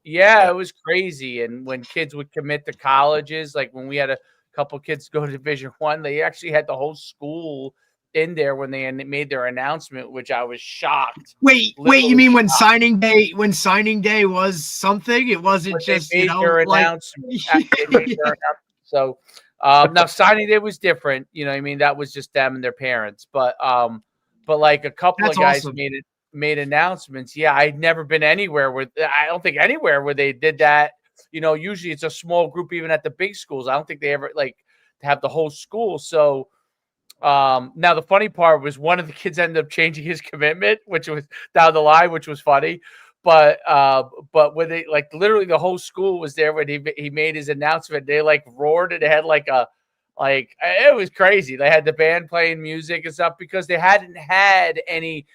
Yeah, it was crazy. And when kids would commit to colleges, like when we had a couple kids go to Division I, they actually had the whole school in there when they made their announcement, which I was shocked. Wait, you mean when signing day was something? It wasn't when just, they made their announcement. They made their announcement. So now signing day was different, you know what I mean? That was just them and their parents. But like a couple That's of guys awesome. made announcements. Yeah, I'd never been anywhere I don't think anywhere where they did that. Usually it's a small group, even at the big schools. I don't think they ever like have the whole school. So now the funny part was one of the kids ended up changing his commitment, which was down the line, which was funny. But when they, like, literally the whole school was there when he made his announcement, they like roared, and they had like it was crazy. They had the band playing music and stuff because they hadn't had any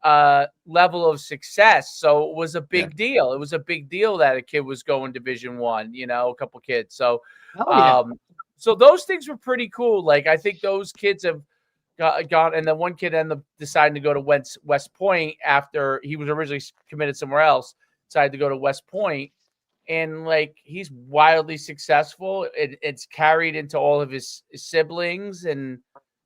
level of success. So it was a big deal. It was a big deal that a kid was going Division I, a couple kids. So so those things were pretty cool. Like, I think those kids have got, and then one kid ended up deciding to go to West Point after he was originally committed somewhere else, decided to go to West Point, and like he's wildly successful. It's carried into all of his siblings, and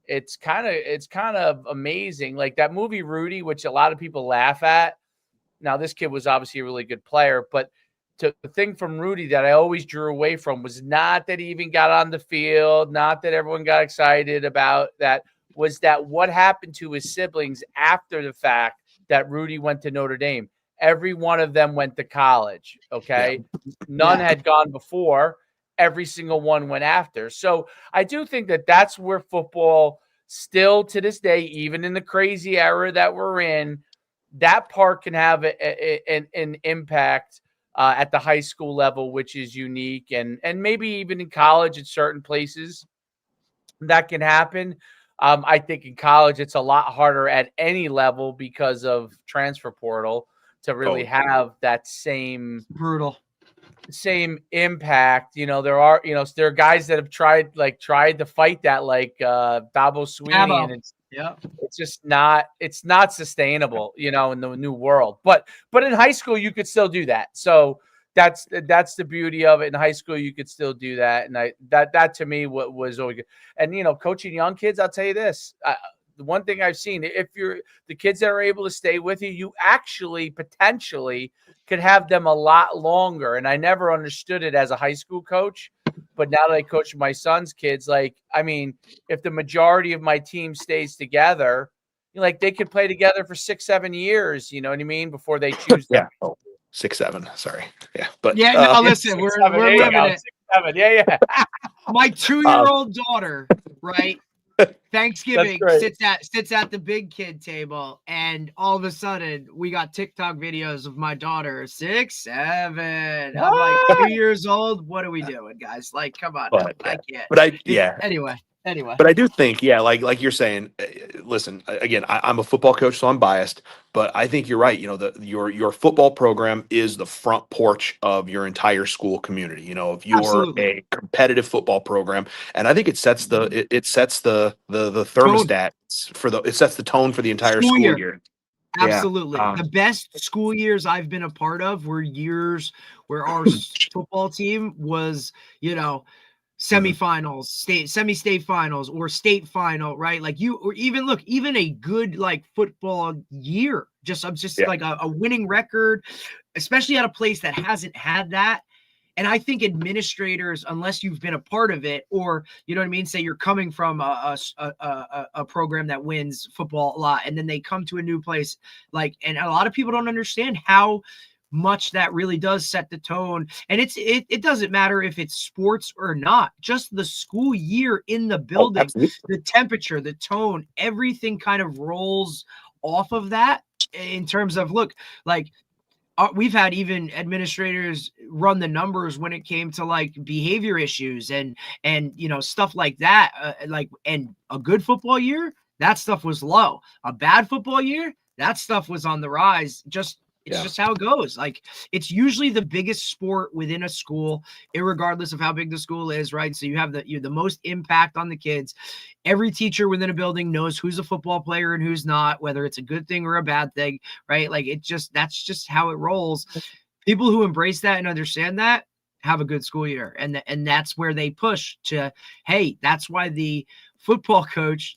it's kind of amazing. Like that movie Rudy, which a lot of people laugh at. Now, this kid was obviously a really good player, but the thing from Rudy that I always drew away from was not that he even got on the field, not that everyone got excited about that, was that what happened to his siblings after the fact that Rudy went to Notre Dame. Every one of them went to college, okay? Yeah. None had gone before. Every single one went after. So I do think that that's where football still to this day, even in the crazy era that we're in, that part can have an impact at the high school level, which is unique, and maybe even in college at certain places that can happen. I think in college it's a lot harder at any level because of transfer portal to really have that same impact. There are guys that have tried to fight that, like Dabo Sweeney, and it's just not sustainable, in the new world. But in high school you could still do that. So that's the beauty of it. In high school you could still do that, and that to me what was always good. And coaching young kids, I'll tell you this. The one thing I've seen, if you're the kids that are able to stay with you, you actually potentially could have them a lot longer. And I never understood it as a high school coach, but now that I coach my son's kids, if the majority of my team stays together, they could play together for 6-7 years, you know what I mean, before they choose them. 6-7, sorry. Yeah. But listen, we're living it. 6-7. Yeah. My 2-year-old daughter, right? Thanksgiving sits at the big kid table, and all of a sudden we got TikTok videos of my daughter 6-7. I'm like 2 years old. What are we doing, guys? Like, come on, I can't. Anyway. But I do think, like you're saying, listen, again, I'm a football coach, so I'm biased, But I think you're right. Your football program is the front porch of your entire school community. If you're Absolutely. a competitive football program, and I think it sets it sets the Tone. thermostat it sets the tone for the entire School school year. year. Yeah. Absolutely. The best school years I've been a part of were years where our football team was, semifinals, semi-state finals, or state final, right? Like or even a good like football year, I'm just like a winning record, especially at a place that hasn't had that. And I think administrators, unless you've been a part of it, or you know what I mean, say you're coming from a program that wins football a lot, and then they come to a new place, and a lot of people don't understand how much that really does set the tone. And it doesn't matter if it's sports or not, just the school year in the building, the temperature, the tone, everything kind of rolls off of that in terms of we've had even administrators run the numbers when it came to like behavior issues and stuff like that. And a good football year, that stuff was low. A bad football year, that stuff was on the rise. It's just how it goes. Like, it's usually the biggest sport within a school, irregardless of how big the school is, right? So you have the most impact on the kids. Every teacher within a building knows who's a football player and who's not, whether it's a good thing or a bad thing, right? Like, that's just how it rolls. People who embrace that and understand that have a good school year. And that's where they push to, hey, that's why the football coach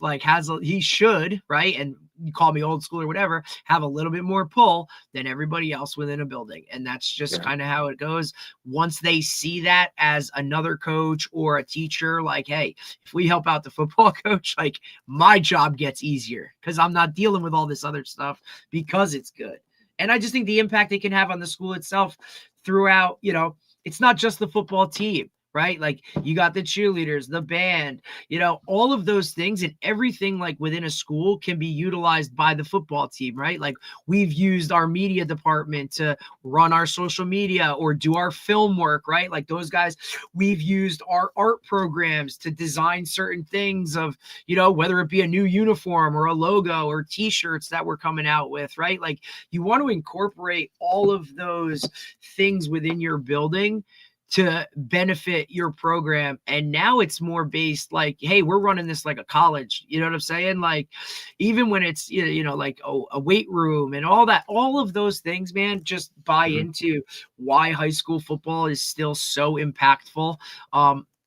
he should, right? And you call me old school or whatever, have a little bit more pull than everybody else within a building. And that's just kind of how it goes. Once they see that as another coach or a teacher, like, hey, if we help out the football coach, like, my job gets easier because I'm not dealing with all this other stuff because it's good. And I just think the impact it can have on the school itself throughout, it's not just the football team, right? Like, you got the cheerleaders, the band, all of those things, and everything like within a school can be utilized by the football team, right? Like, we've used our media department to run our social media or do our film work, right? Like, those guys, we've used our art programs to design certain things of, whether it be a new uniform or a logo or t-shirts that we're coming out with, right? Like, you want to incorporate all of those things within your building to benefit your program. And now it's more based like, hey, we're running this like a college, you know what I'm saying? Like, even when it's, like a weight room and all that, all of those things, man, just buy into why high school football is still so impactful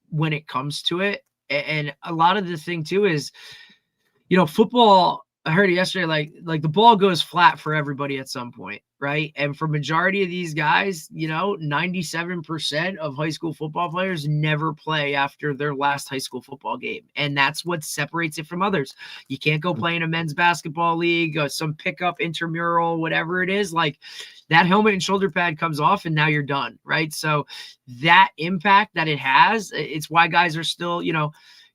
when it comes to it. And a lot of the thing too is, football, I heard it yesterday, like the ball goes flat for everybody at some point, right? And for majority of these guys, 97% of high school football players never play after their last high school football game. And that's what separates it from others. You can't go play in a men's basketball league or some pickup intramural, whatever it is. Like, that helmet and shoulder pad comes off and now you're done, right? So that impact that it has, it's why guys are still,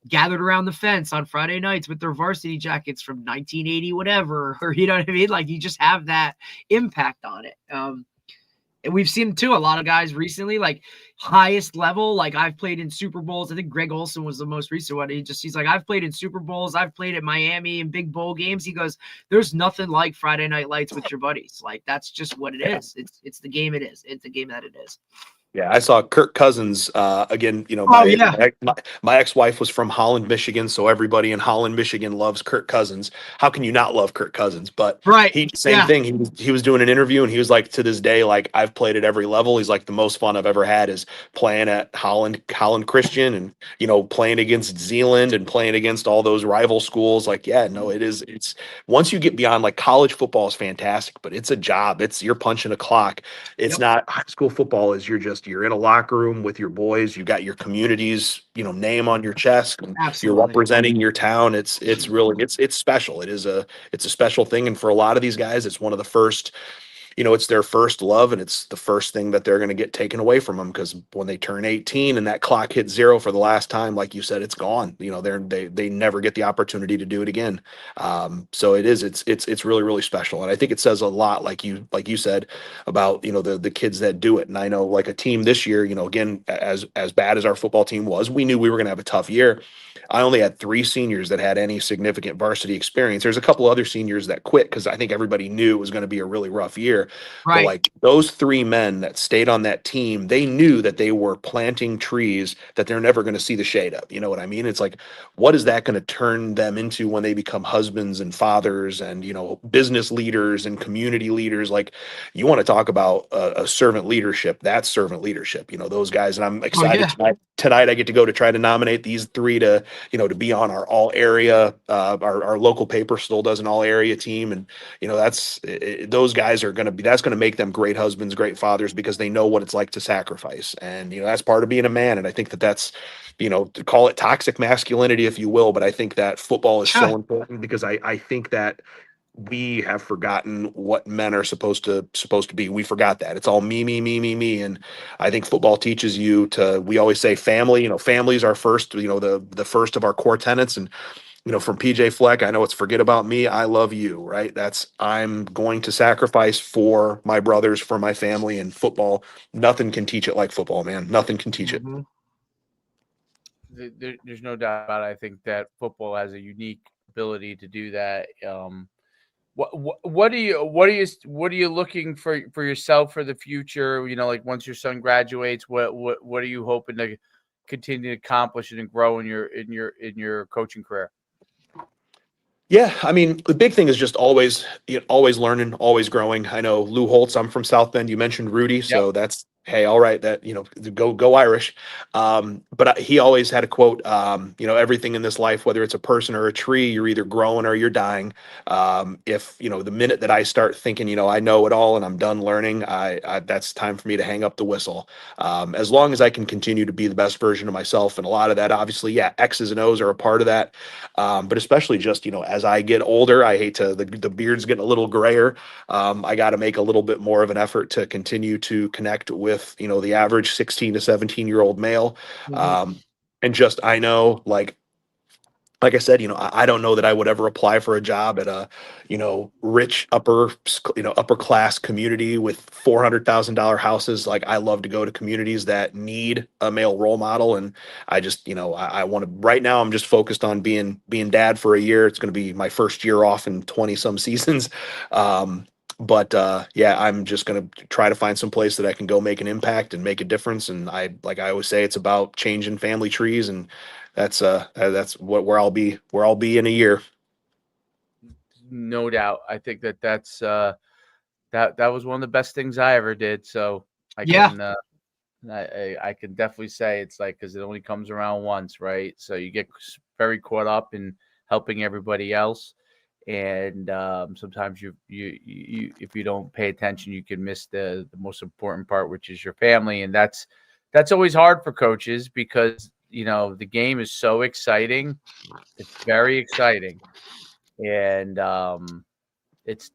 gathered around the fence on Friday nights with their varsity jackets from 1980, whatever, or you know what I mean? Like, you just have that impact on it. And we've seen too, a lot of guys recently, like highest level, like I've played in Super Bowls. I think Greg Olson was the most recent one. He's like, I've played in Super Bowls. I've played at Miami in big bowl games. He goes, there's nothing like Friday night lights with your buddies. Like, that's just what it is. It's the game it is. It's the game that it is. Yeah, I saw Kirk Cousins again. My ex-wife was from Holland, Michigan, so everybody in Holland, Michigan loves Kirk Cousins. How can you not love Kirk Cousins? But same thing. He was doing an interview and he was like, to this day, like, I've played at every level. He's like, the most fun I've ever had is playing at Holland Christian and playing against Zeeland and playing against all those rival schools. Like, it's once you get beyond, like, college football is fantastic, but it's a job. You're punching a clock. It's not high school football. You're in a locker room with your boys. You got your community's, name on your chest. And you're representing your town. It's really special. It's a special thing. And for a lot of these guys, it's one of the first it's their first love, and it's the first thing that they're going to get taken away from them, because when they turn 18 and that clock hits zero for the last time, like you said, it's gone. They never get the opportunity to do it again. So it's really, really special. And I think it says a lot, like you said, about, the kids that do it. And I know, like, a team this year, again, as bad as our football team was, we knew we were going to have a tough year. I only had 3 seniors that had any significant varsity experience. There's a couple other seniors that quit because I think everybody knew it was going to be a really rough year. But, Right. like, those 3 men that stayed on that team, they knew that they were planting trees that they're never going to see the shade of. You know what I mean? It's like, what is that going to turn them into when they become husbands and fathers and, business leaders and community leaders? Like, you want to talk about a servant leadership. That's servant leadership, those guys. And I'm Oh, excited yeah. tonight I get to go to try to nominate these 3 to be on our all area. Our local paper still does an all area team. And, those guys are going to that's going to make them great husbands, great fathers, because they know what it's like to sacrifice. And, that's part of being a man. And I think that's, to call it toxic masculinity, if you will. But I think that football is so important, because I think that we have forgotten what men are supposed to be. We forgot that. It's all me, me, me, me, me. And I think football teaches you to, we always say family, family's our first, the first of our core tenets. And, from PJ Fleck, I know it's forget about me, I love you, right? I'm going to sacrifice for my brothers, for my family. And football, nothing can teach it like football, man. Nothing can teach it. There's no doubt about it. I think that football has a unique ability to do that. What are you looking for yourself for the future? Like, once your son graduates, what are you hoping to continue to accomplish and grow in your coaching career? Yeah, I mean, the big thing is just always learning, always growing. I know Lou Holtz. I'm from South Bend. You mentioned Rudy, Yep. so that's, hey, all right. That, go Irish. But he always had a quote. Everything in this life, whether it's a person or a tree, you're either growing or you're dying. If the minute that I start thinking, I know it all and I'm done learning, that's time for me to hang up the whistle. As long as I can continue to be the best version of myself, and a lot of that, obviously, yeah, X's and O's are a part of that. But especially just, as I get older, I hate to, the beard's getting a little grayer. I got to make a little bit more of an effort to continue to connect with, the average 16 to 17-year-old male. And just, I know, like I said, I don't know that I would ever apply for a job at a, rich upper class community with $400,000 houses. Like, I love to go to communities that need a male role model. And I just, I want to, right now I'm just focused on being dad for a year. It's going to be my first year off in 20 some seasons. But yeah, I'm just going to try to find some place that I can go make an impact and make a difference. And like I always say, it's about changing family trees, and that's where I'll be in a year. No doubt. I think that's that was one of the best things I ever did. So I can definitely say it's like, because it only comes around once, right? So you get very caught up in helping everybody else, and sometimes you if you don't pay attention, you can miss the most important part, which is your family. And that's always hard for coaches, because the game is so exciting. It's very exciting, and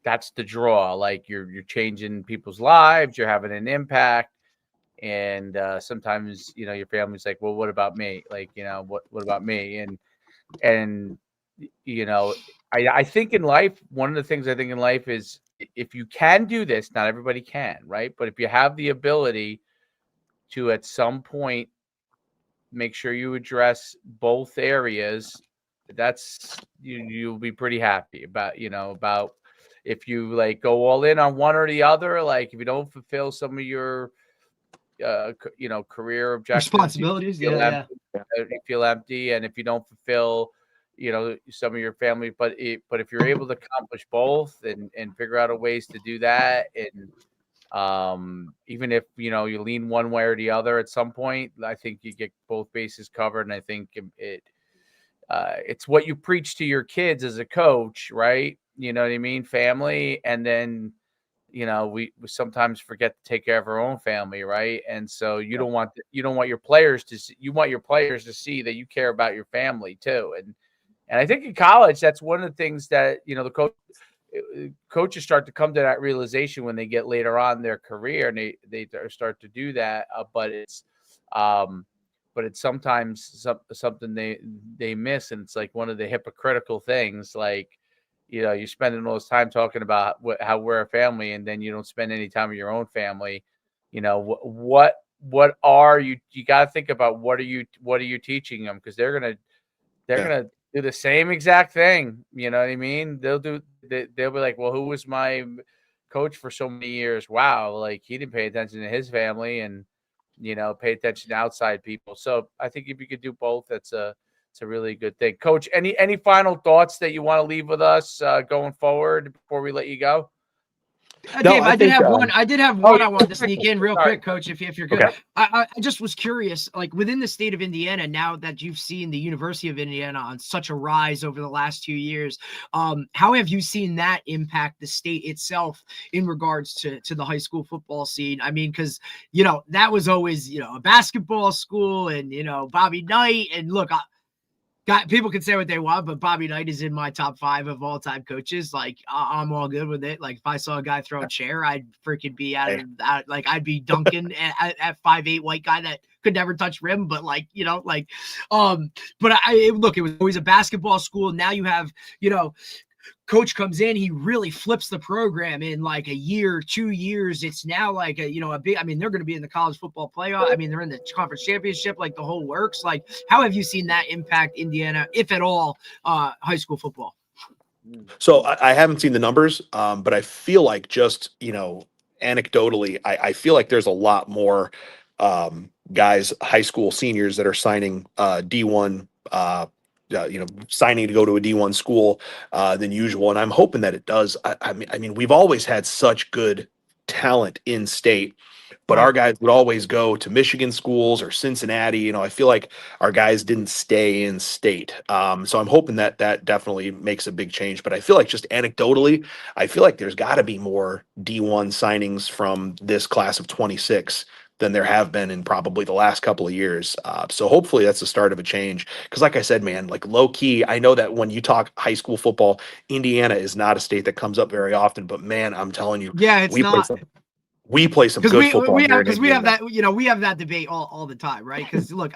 that's the draw. Like, you're changing people's lives, you're having an impact. And sometimes your family's like, well, what about me? Like, what about me? And I think in life, one of the things I think in life is, if you can do this, not everybody can, right? But if you have the ability to, at some point, make sure you address both areas, that's you'll be pretty happy about if you, like, go all in on one or the other. Like, if you don't fulfill some of your career objectives, Responsibilities. you feel Yeah. empty, you feel empty. And if you don't fulfill some of your family, but if you're able to accomplish both, and figure out a ways to do that, and even if you lean one way or the other, at some point, I think you get both bases covered. And I think it's what you preach to your kids as a coach, right? You know what I mean? Family. And then we sometimes forget to take care of our own family, right? And so you don't want your players to see, you want your players to see that you care about your family too. And I think in college, that's one of the things that the coach, coaches start to come to that realization when they get later on in their career, and they start to do that. But it's sometimes something they miss, and it's like one of the hypocritical things. Like, you're spending all this time talking about how we're a family, and then you don't spend any time with your own family. What are you got to think about? What are you teaching them? Because they're gonna do the same exact thing. You know what I mean? They'll be like, well, who was my coach for so many years? Wow, like he didn't pay attention to his family, and pay attention to outside people. So I think if you could do both, it's a really good thing. Coach, any final thoughts that you want to leave with us going forward before we let you go? Dave, I did have one. I wanted to sneak in real quick, Coach, if you're good. Okay. I just was curious, like within the state of Indiana, now that you've seen the University of Indiana on such a rise over the last 2 years, how have you seen that impact the state itself in regards to the high school football scene? I mean, because that was always a basketball school, and Bobby Knight, and look, people can say what they want, but Bobby Knight is in my top 5 of all-time coaches. Like, I'm all good with it. Like, if I saw a guy throw a chair, I'd freaking be I'd be dunking at 5'8" white guy that could never touch rim. But look, it was always a basketball school. Now you have, coach comes in, he really flips the program in like a year, 2 years. It's now like a big, they're going to be in the college football playoff. They're in the conference championship, like the whole works. Like, how have you seen that impact Indiana, if at all, high school football? So I haven't seen the numbers, but I feel like just, anecdotally, I feel like there's a lot more guys, high school seniors that are signing D1 signing to go to a D1 school than usual. And I'm hoping that it does. I mean, we've always had such good talent in state, but our guys would always go to Michigan schools or Cincinnati. I feel like our guys didn't stay in state. So I'm hoping that definitely makes a big change. But I feel like just anecdotally, I feel like there's got to be more D1 signings from this class of 26 than there have been in probably the last couple of years. So hopefully that's the start of a change. Because like I said, man, like low key, I know that when you talk high school football, Indiana is not a state that comes up very often, but man, I'm telling you, we play some good football. Because we have that, we have that debate all the time, right? Because look,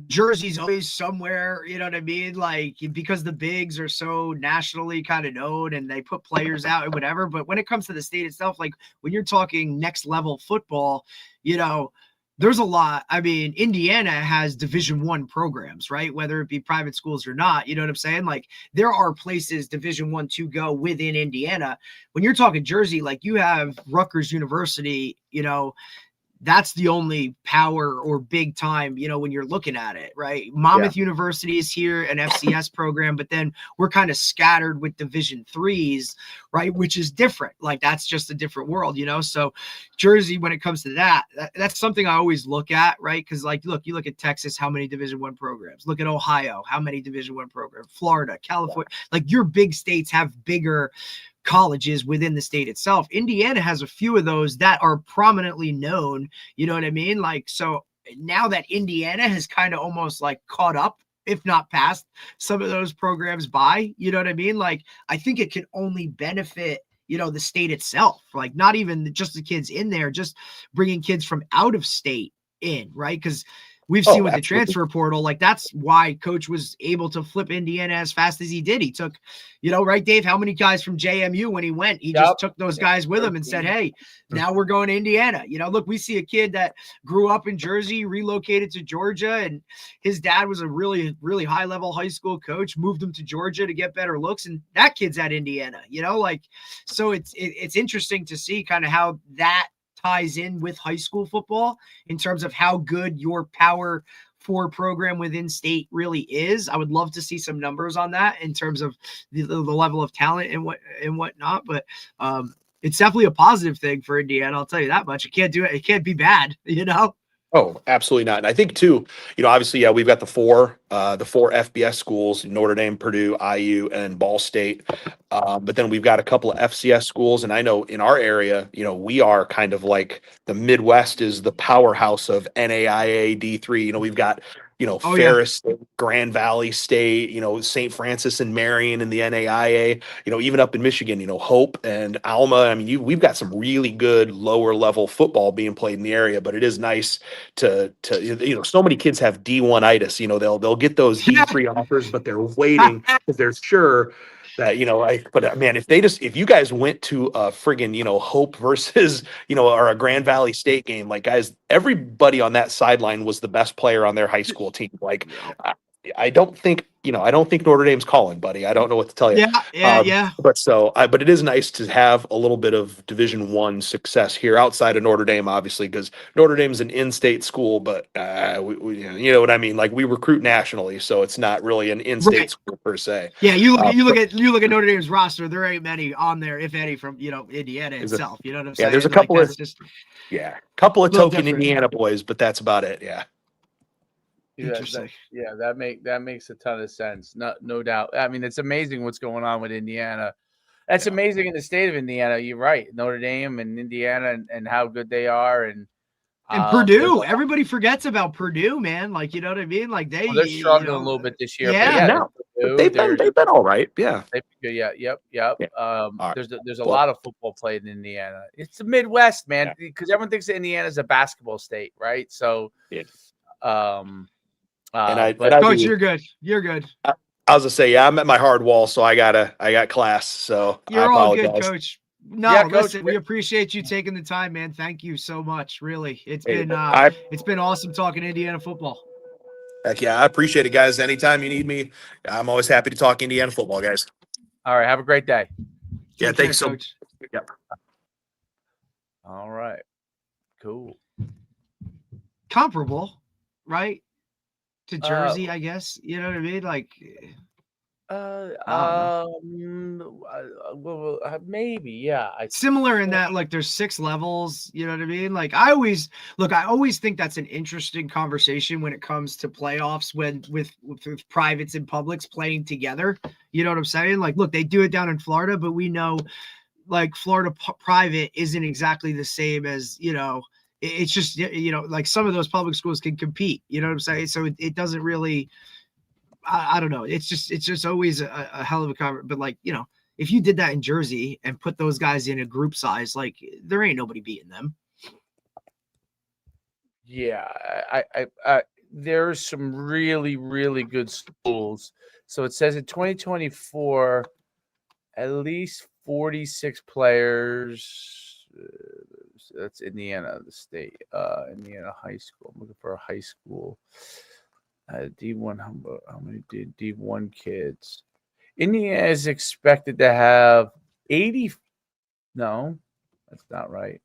Jersey's always somewhere, you know what I mean? Like, because the bigs are so nationally kind of known and they put players out and whatever. But when it comes to the state itself, like when you're talking next level football, there's a lot. Indiana has Division I programs, right? Whether it be private schools or not, you know what I'm saying? Like, there are places Division I to go within Indiana. When you're talking Jersey, like you have Rutgers University, that's the only power or big time, when you're looking at it, right? Monmouth University is here, an FCS program, but then we're kind of scattered with Division IIIs, right? Which is different. Like, that's just a different world, So Jersey, when it comes to that's something I always look at, right? Because like, look, you look at Texas, how many Division I programs? Look at Ohio, how many Division I programs? Florida, California, like your big states have bigger colleges within the state itself. Indiana has a few of those that are prominently known, you know what I mean? Like, so now that Indiana has kind of almost like caught up, if not passed some of those programs by, you know what I mean? Like, I think it can only benefit, the state itself, like not even just the kids in there, just bringing kids from out of state in, right? Because we've seen with the transfer portal, like that's why coach was able to flip Indiana as fast as he did. He took, right, Dave, how many guys from JMU when he went, he just took those guys with him and said, hey, now we're going to Indiana. Look, we see a kid that grew up in Jersey, relocated to Georgia, and his dad was a really, really high level high school coach, moved him to Georgia to get better looks. And that kid's at Indiana, so it's interesting to see kind of how that ties in with high school football in terms of how good your Power 4 program within state really is. I would love to see some numbers on that in terms of the level of talent and whatnot. But it's definitely a positive thing for Indiana. I'll tell you that much. It can't do it. It can't be bad, Oh, absolutely not. And I think too, obviously, we've got the four FBS schools: Notre Dame, Purdue, IU, and Ball State. But then we've got a couple of FCS schools, and I know in our area, we are kind of like the Midwest is the powerhouse of NAIA D3. We've got Oh, yeah. Ferris State, Grand Valley State, St. Francis and Marion in the NAIA, even up in Michigan, Hope and Alma. I mean, we've got some really good lower level football being played in the area, but it is nice to so many kids have D1-itis. They'll get those D3 offers, but they're waiting because they're sure that but man, if you guys went to a friggin' Hope versus or a Grand Valley State game, like, guys, everybody on that sideline was the best player on their high school team. Like, I don't think Notre Dame's calling, buddy. I don't know what to tell you. Yeah. But it is nice to have a little bit of Division I success here outside of Notre Dame, obviously, because Notre Dame's an in-state school, but we you know what I mean. Like, we recruit nationally, so it's not really an in-state school per se. Yeah, you look at Notre Dame's roster. There ain't many on there, if any, from Indiana itself. You know what I'm saying? Yeah, there's a couple of couple of token different. Indiana boys, but that's about it. Yeah. Interesting. That makes a ton of sense. No doubt. I mean, it's amazing what's going on with Indiana. That's amazing in the state of Indiana. You're right. Notre Dame and Indiana and how good they are. And Purdue. Everybody forgets about Purdue, man. Like, you know what I mean? Like, they're struggling a little bit this year. Yeah. But they've been all right. Yeah. Yep. Right. There's a lot of football played in Indiana. It's the Midwest, man, because everyone thinks that Indiana's a basketball state, right? So, Coach, you're good. You're good. I was gonna say, I'm at my hard wall, so I got class. So you're I apologize. all good, Coach. No, listen, we appreciate you taking the time, man. Thank you so much. Really, it's been awesome talking Indiana football. Heck yeah, I appreciate it, guys. Anytime you need me, I'm always happy to talk Indiana football, guys. All right, have a great day. Yeah, thanks so much. Yep. All right, cool. Comparable, right? To Jersey, I guess. You know what I mean? Like, maybe, yeah. Similar in that, like, there's 6 levels. You know what I mean? Like, I always think that's an interesting conversation when it comes to playoffs with privates and publics playing together. You know what I'm saying? Like, look, they do it down in Florida, but we know, like, Florida private isn't exactly the same as, it's just, like, some of those public schools can compete, you know what I'm saying? So it doesn't really, I don't know. It's just always a hell of a conversation. But, like, if you did that in Jersey and put those guys in a group size, like, there ain't nobody beating them. Yeah. I there's some really, really good schools. So it says in 2024, at least 46 players. That's Indiana, the state. Indiana high school. I'm looking for a high school. D1. How many D1 kids? Indiana is expected to have 80. No, that's not right.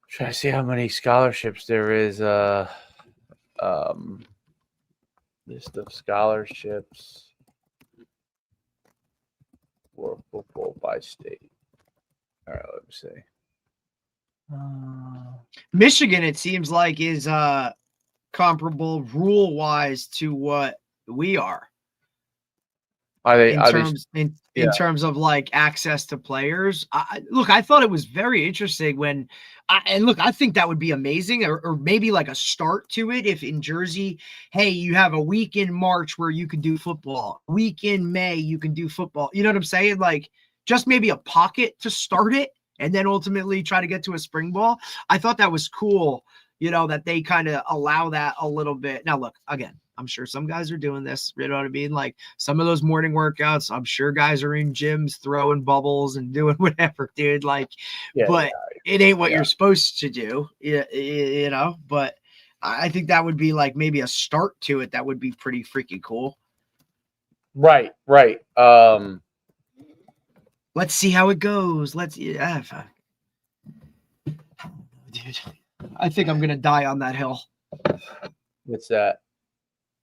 Try to see how many scholarships there is. List of scholarships for football by state. All right, let me see. Michigan, it seems like, is comparable rule-wise to what we are. In terms of, like, access to players? I thought it was very interesting when I think that would be amazing, or maybe like a start to it. If in Jersey, hey, you have a week in March where you can do football, week in May you can do football. You know what I'm saying? Like, just maybe a pocket to start it, and then ultimately try to get to a spring ball. I thought that was cool, that they kind of allow that a little bit. Now, look, again, I'm sure some guys are doing this. You know what I mean? Like, some of those morning workouts, I'm sure guys are in gyms throwing bubbles and doing whatever, dude. Like, it ain't what you're supposed to do, but I think that would be like maybe a start to it. That would be pretty freaking cool. Right. Let's see how it goes. Dude, I think I'm going to die on that hill. What's that?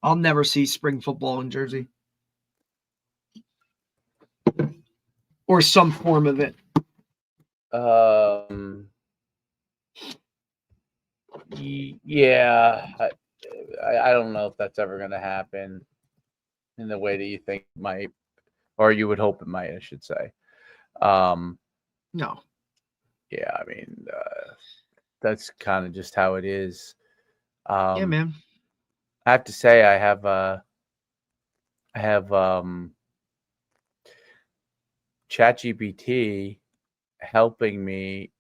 I'll never see spring football in Jersey. Or some form of it. Yeah. I don't know if that's ever going to happen in the way that you think it might, or you would hope it might, I should say. No. Yeah, I mean, that's kind of just how it is. Yeah, man. I have to say I have ChatGPT helping me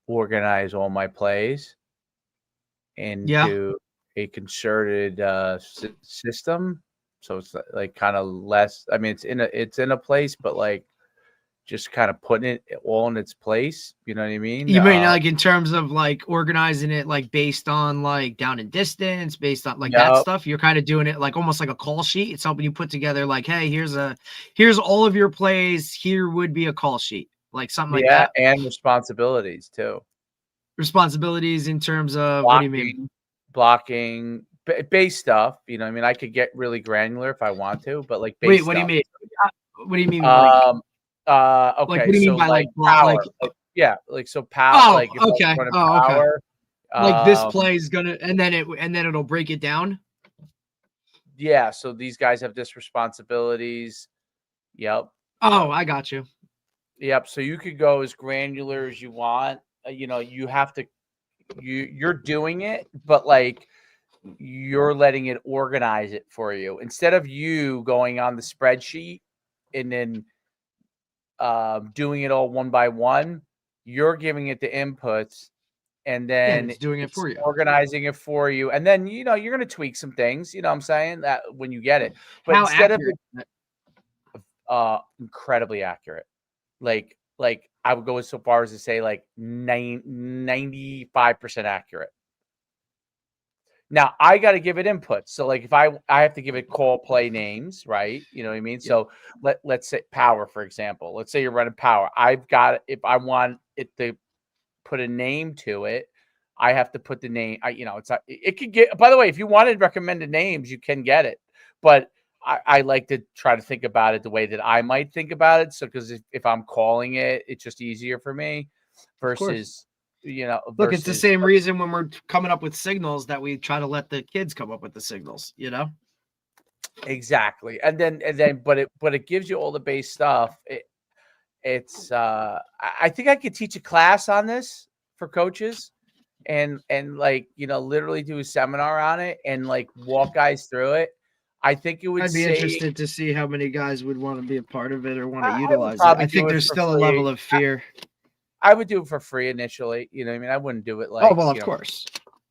organize all my plays into a concerted system. So it's like kind of less. I mean, it's in a place, but like just kind of putting it all in its place. You know what I mean? You mean like in terms of like organizing it like based on like down and distance, based on like that stuff? You're kind of doing it like almost like a call sheet. It's helping you put together like, hey, here's all of your plays. Here would be a call sheet, like something like that. Yeah, and responsibilities too. Responsibilities in terms of what do you mean? Blocking, base stuff. You know, I mean, I could get really granular if I want to, but like base Wait, stuff. what do you mean? What do you mean? Like, okay. Like, what do you mean by like power? like yeah, like so power. Oh, like if okay. I run power, like this play is gonna, and then it'll break it down. Yeah. So these guys have this responsibilities. Yep. Oh, I got you. Yep. So you could go as granular as you want. You know, you have to. You're doing it, but like you're letting it organize it for you instead of you going on the spreadsheet and then doing it all one by one. You're giving it the inputs and then it's doing it for you, organizing it for you, and then you know you're going to tweak some things. You know what I'm saying, that when you get it, but How instead accurate? of it, incredibly accurate. Like I would go so far as to say like 95% accurate. Now I got to give it input. So like if I have to give it call play names, right? You know what I mean? Yeah. So let's say power, for example. Let's say you're running power. I've got, if I want it to put a name to it, I have to put the name. It's not, it could get, by the way, if you wanted recommended names, you can get it. But I like to try to think about it the way that I might think about it. So because if I'm calling it, it's just easier for me versus look, it's the same reason when we're coming up with signals that we try to let the kids come up with the signals, Exactly. And then but it gives you all the base stuff. It's I think I could teach a class on this for coaches and like literally do a seminar on it and like walk guys through it. I think it would. I'd be interested to see how many guys would want to be a part of it or want to utilize it. I think there's still a level of fear. I would do it for free initially. You know what I mean? I wouldn't do it like. Oh well, of course.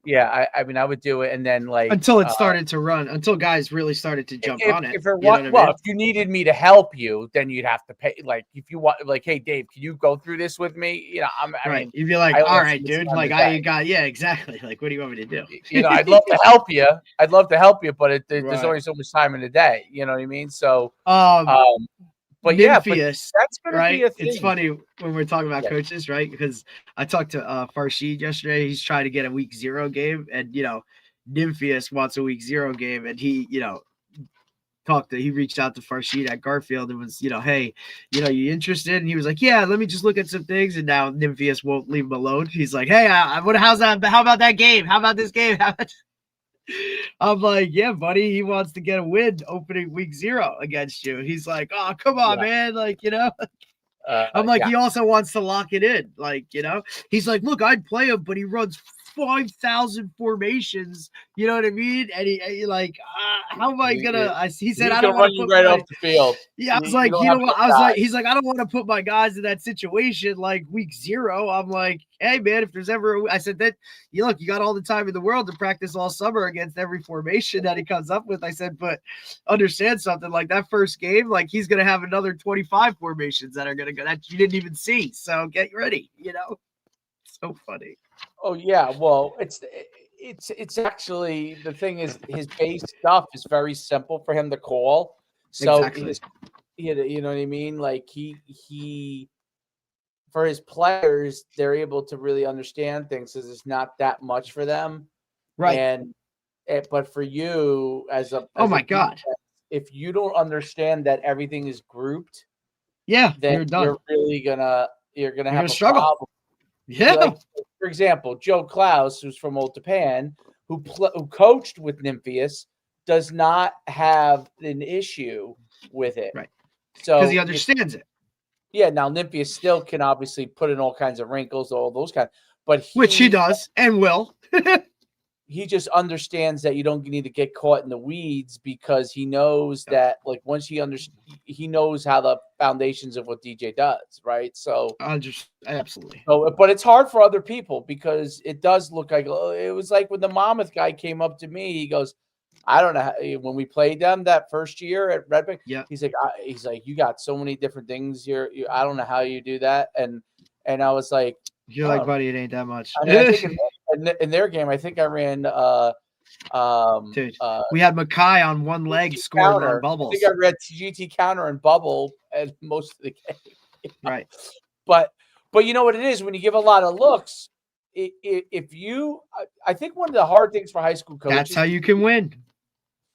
Yeah, I mean, I would do it, and then like until it started to run, until guys really started to jump on it. If you needed me to help you, then you'd have to pay. Like, if you want, like, hey, Dave, can you go through this with me? I mean, you'd be like, all right, dude. Like, exactly. Like, what do you want me to do? I'd love to help you. But there's only so much time in the day. You know what I mean? So, but Nymphius, that's going to be a thing. It's funny when we're talking about coaches, right? Because I talked to Farshid yesterday. He's trying to get a week 0 game, and Nymphius wants a week 0 game, and he he reached out to Farshid at Garfield and was hey, you interested? And he was like, yeah, let me just look at some things. And now Nymphius won't leave him alone. He's like, hey, how's that? How about that game? How about this game? I'm like, yeah, buddy, he wants to get a win opening week 0 against you. He's like, oh, come on, man. Like, I'm like, he also wants to lock it in. Like, he's like, look, I'd play him, but he runs 5,000 formations. You know what I mean? And he like, how am I gonna? He said, I don't want to run you right off the field. Yeah, I was like, you know what? I was like, he's like, I don't want to put my guys in that situation like week 0. I'm like, hey man, if there's ever, I said that you got all the time in the world to practice all summer against every formation that he comes up with. I said, but understand something, like that first game, like he's gonna have another 25 formations that are gonna go that you didn't even see. So get ready, So funny. Oh yeah, well, it's actually, the thing is, his base stuff is very simple for him to call. So exactly. You know what I mean? Like he for his players, they're able to really understand things because it's not that much for them, right? But for you as a God, if you don't understand that everything is grouped, then you're really gonna have a struggle. problem. Yeah. Like, for example, Joe Klaus, who's from Old Japan, who coached with Nymphius, does not have an issue with it. Right. So because he understands it. Yeah. Now Nymphius still can obviously put in all kinds of wrinkles, all those kinds. but which he does and will. He just understands that you don't need to get caught in the weeds, because he knows that, like, once he knows how the foundations of what DJ does, right? So Absolutely. So, but it's hard for other people, because it does look like, it was like when the Monmouth guy came up to me, he goes, I don't know when we played them that first year at Red Bank. Yeah. He's like, you got so many different things here. I don't know how you do that. And I was like, you're like, buddy, it ain't that much. I mean, I think in their game, I think I ran, dude, we had Mackay on one leg scoring on bubbles. I think I read GT counter and bubble and most of the game. Right. But you know what it is when you give a lot of looks. I think one of the hard things for high school coaches, that's how you can win.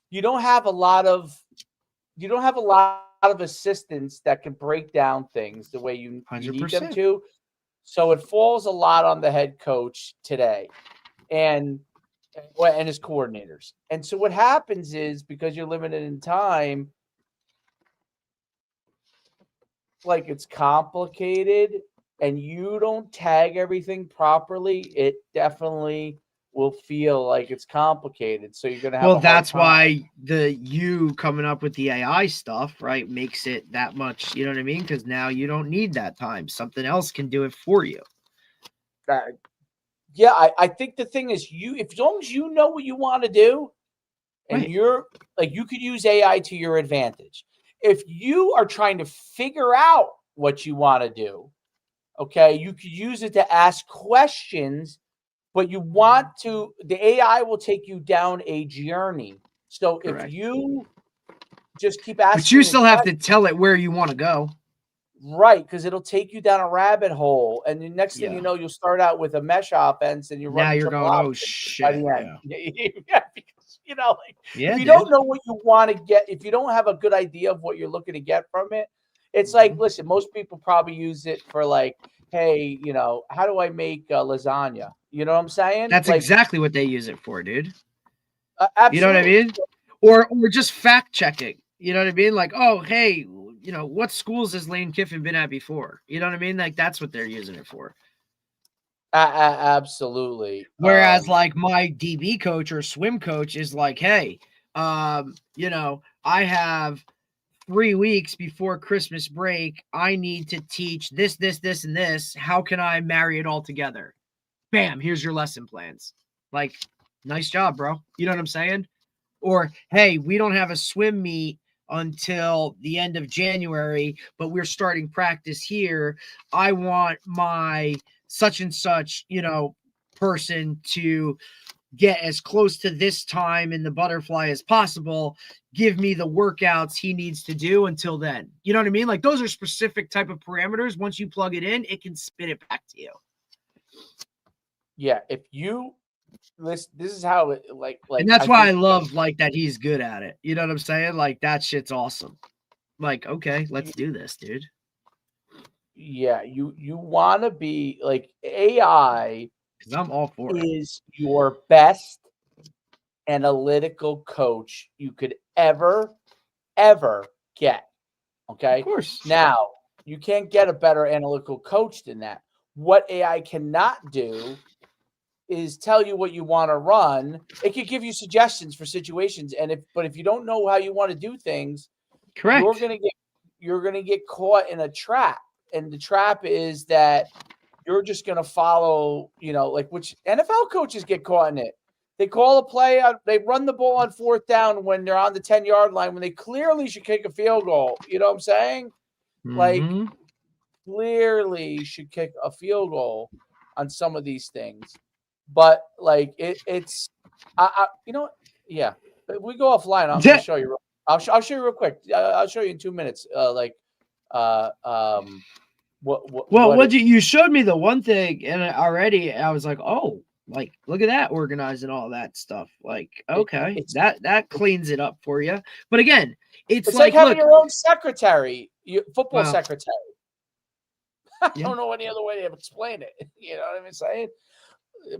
You don't have a lot of assistants that can break down things the way you need them to. So it falls a lot on the head coach today and his coordinators. And so what happens is, because you're limited in time, like, it's complicated and you don't tag everything properly, it definitely will feel like it's complicated. So you're going to have that's why you coming up with the AI stuff, right, makes it that much, you know what I mean? Because now you don't need that time. Something else can do it for you. Yeah, I think the thing is, as long as you know what you want to do, and right. You're like, you could use AI to your advantage. If you are trying to figure out what you want to do, okay, you could use it to ask questions, but the AI will take you down a journey. So Correct. If you just keep asking, but you still have to tell it where you want to go. Right, because it'll take you down a rabbit hole, and the next thing you know, you'll start out with a mesh offense, and you're going, oh shit! Yeah, because if you don't know what you want to get, if you don't have a good idea of what you're looking to get from it, it's like, listen, most people probably use it for like, hey, how do I make lasagna? You know what I'm saying? That's exactly what they use it for, dude. Absolutely. You know what I mean? Or just fact checking. You know what I mean? Like, oh, hey, what schools has Lane Kiffin been at before? You know what I mean? Like, that's what they're using it for. Absolutely. Whereas, like, my DB coach or swim coach is like, hey, I have 3 weeks before Christmas break. I need to teach this, and this. How can I marry it all together? Bam, here's your lesson plans. Like, nice job, bro. You know what I'm saying? Or, hey, we don't have a swim meet until the end of January, but we're starting practice here. I want my such and such, person to get as close to this time in the butterfly as possible. Give me the workouts he needs to do until then. You know what I mean? Like, those are specific type of parameters. Once you plug it in, it can spit it back to you. Yeah, if you this is how it like and that's why I love like that he's good at it. You know what I'm saying? Like, that shit's awesome. Like, okay, let's do this, dude. Yeah, you want to be like AI, because I'm all for it. Is your best analytical coach you could ever get. Okay, of course. Now you can't get a better analytical coach than that. What AI cannot do is tell you what you want to run. It could give you suggestions for situations, but if you don't know how you want to do things, correct, you're gonna get caught in a trap. And the trap is that you're just gonna follow, like which NFL coaches get caught in it. They call a play out, they run the ball on 4th down when they're on the 10-yard line when they clearly should kick a field goal. You know what I'm saying? Mm-hmm. Like, clearly should kick a field goal on some of these things. But like it's, yeah. If we go offline, I'm gonna show you. I'll show you real quick. I'll show you in 2 minutes. You showed me the one thing, and already I was like, oh, like look at that, organizing all that stuff. Like, okay, that cleans it up for you. But again, it's like having your own secretary, football secretary. I don't know any other way to explain it. You know what I'm saying?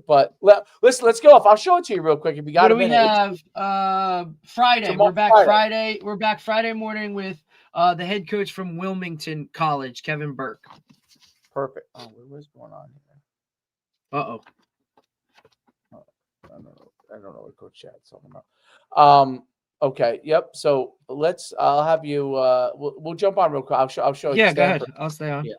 But let's go off. I'll show it to you real quick if you got a minute. We have Friday. We're back Friday. We're back Friday morning with the head coach from Wilmington College, Kevin Burke. Perfect. Oh, what's going on here? Uh-oh. I don't know what Coach Chad's talking about. Okay. Yep. So I'll have you. We'll jump on real quick. I'll show you. Yeah, go Stand ahead. I'll stay on. Yeah.